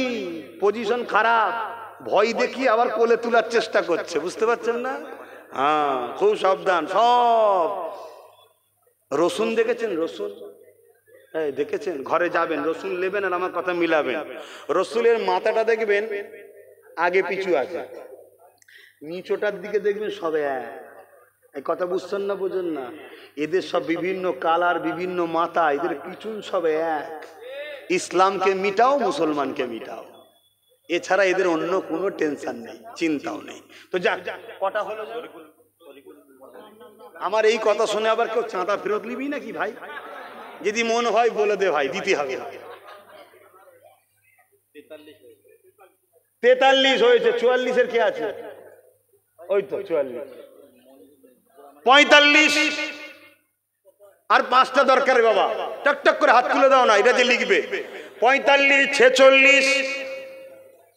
পজিশন খারাপ, ভয় দেখিয়ে আবার কোলে তোলার চেষ্টা করছে। বুঝতে পারছেন না? হ্যাঁ, খুব সাবধান। সব রসুন দেখেছেন? রসুন দেখেছেন? ঘরে যাবেন, রসুন নেবেন আর আমার কথা মিলাবেন। রসুলের মাথাটা দেখবেন আগে পিছু আছে, নিচটার দিকে দেখবেন সব এক। এই কথা বুঝছেন না? বোঝেন না? এদের সব বিভিন্ন কালার, বিভিন্ন মাথা, এদের পিছন সব এক। ইসলামকে মিটাও, মুসলমানকে মিটাও, এছাড়া এদের অন্য কোনো টেনশন নেই, চিন্তাও নেই। তো যাক, কটা হলো? আমার এই কথা শুনে আবার কেউ চাঁদা ফেরত নিবি নাকি ভাই? যদি মন হয় বলে দে ভাই, দিতে হবে। 43 হয়েছে। 44-এর কে আছে? ওই তো 44। 45 আর 5টা দরকার বাবা। টক টক করে হাত তুলে দাও না, এটা যে লিখবে। 45 46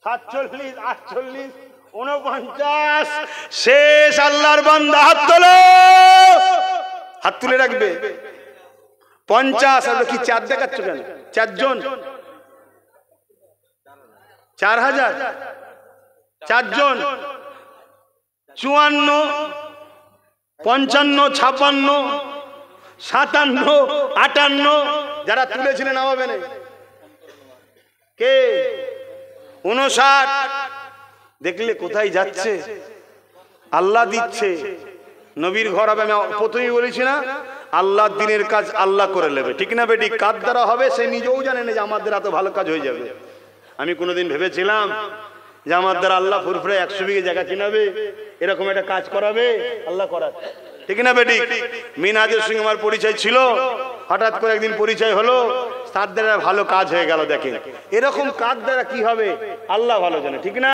47 48 49। শেষ। আল্লাহর বান্দা হাত তোলো, হাত তুলে রাখবে। 50। আর কি 4 দেখাচ্ছ কেন? 4 জন, 4000, 4 জন। 54 55 56 57 58। যারা তুলেছিলেন নামাবেন। কে? 59। দেখলে কোথায় যাচ্ছে? আল্লাহ দিচ্ছে। নবীর ঘর হবে। আমি প্রথমেই বলেছি না, আল্লাহর দিনের কাজ আল্লাহ করে নেবে, ঠিক না বেটি? কার দ্বারা হবে সে নিজেও জানে না যে আমার দ্বারা এত ভালো কাজ হয়ে যাবে। আমি কোনোদিন ভেবেছিলাম যে আমার দ্বারা আল্লাহ ফুরফুরে 100 বিঘে জায়গা কিনাবে, এরকম একটা কাজ করাবে? আল্লাহ করাচ্ছে, ঠিক না বেটি? মিনাজের সঙ্গে আমার পরিচয় ছিল, হঠাৎ করে একদিন পরিচয় হলো, তার দ্বারা ভালো কাজ হয়ে গেল। দেখেন এরকম কাজ দ্বারা কি হবে আল্লাহ ভালো জানে, ঠিক না?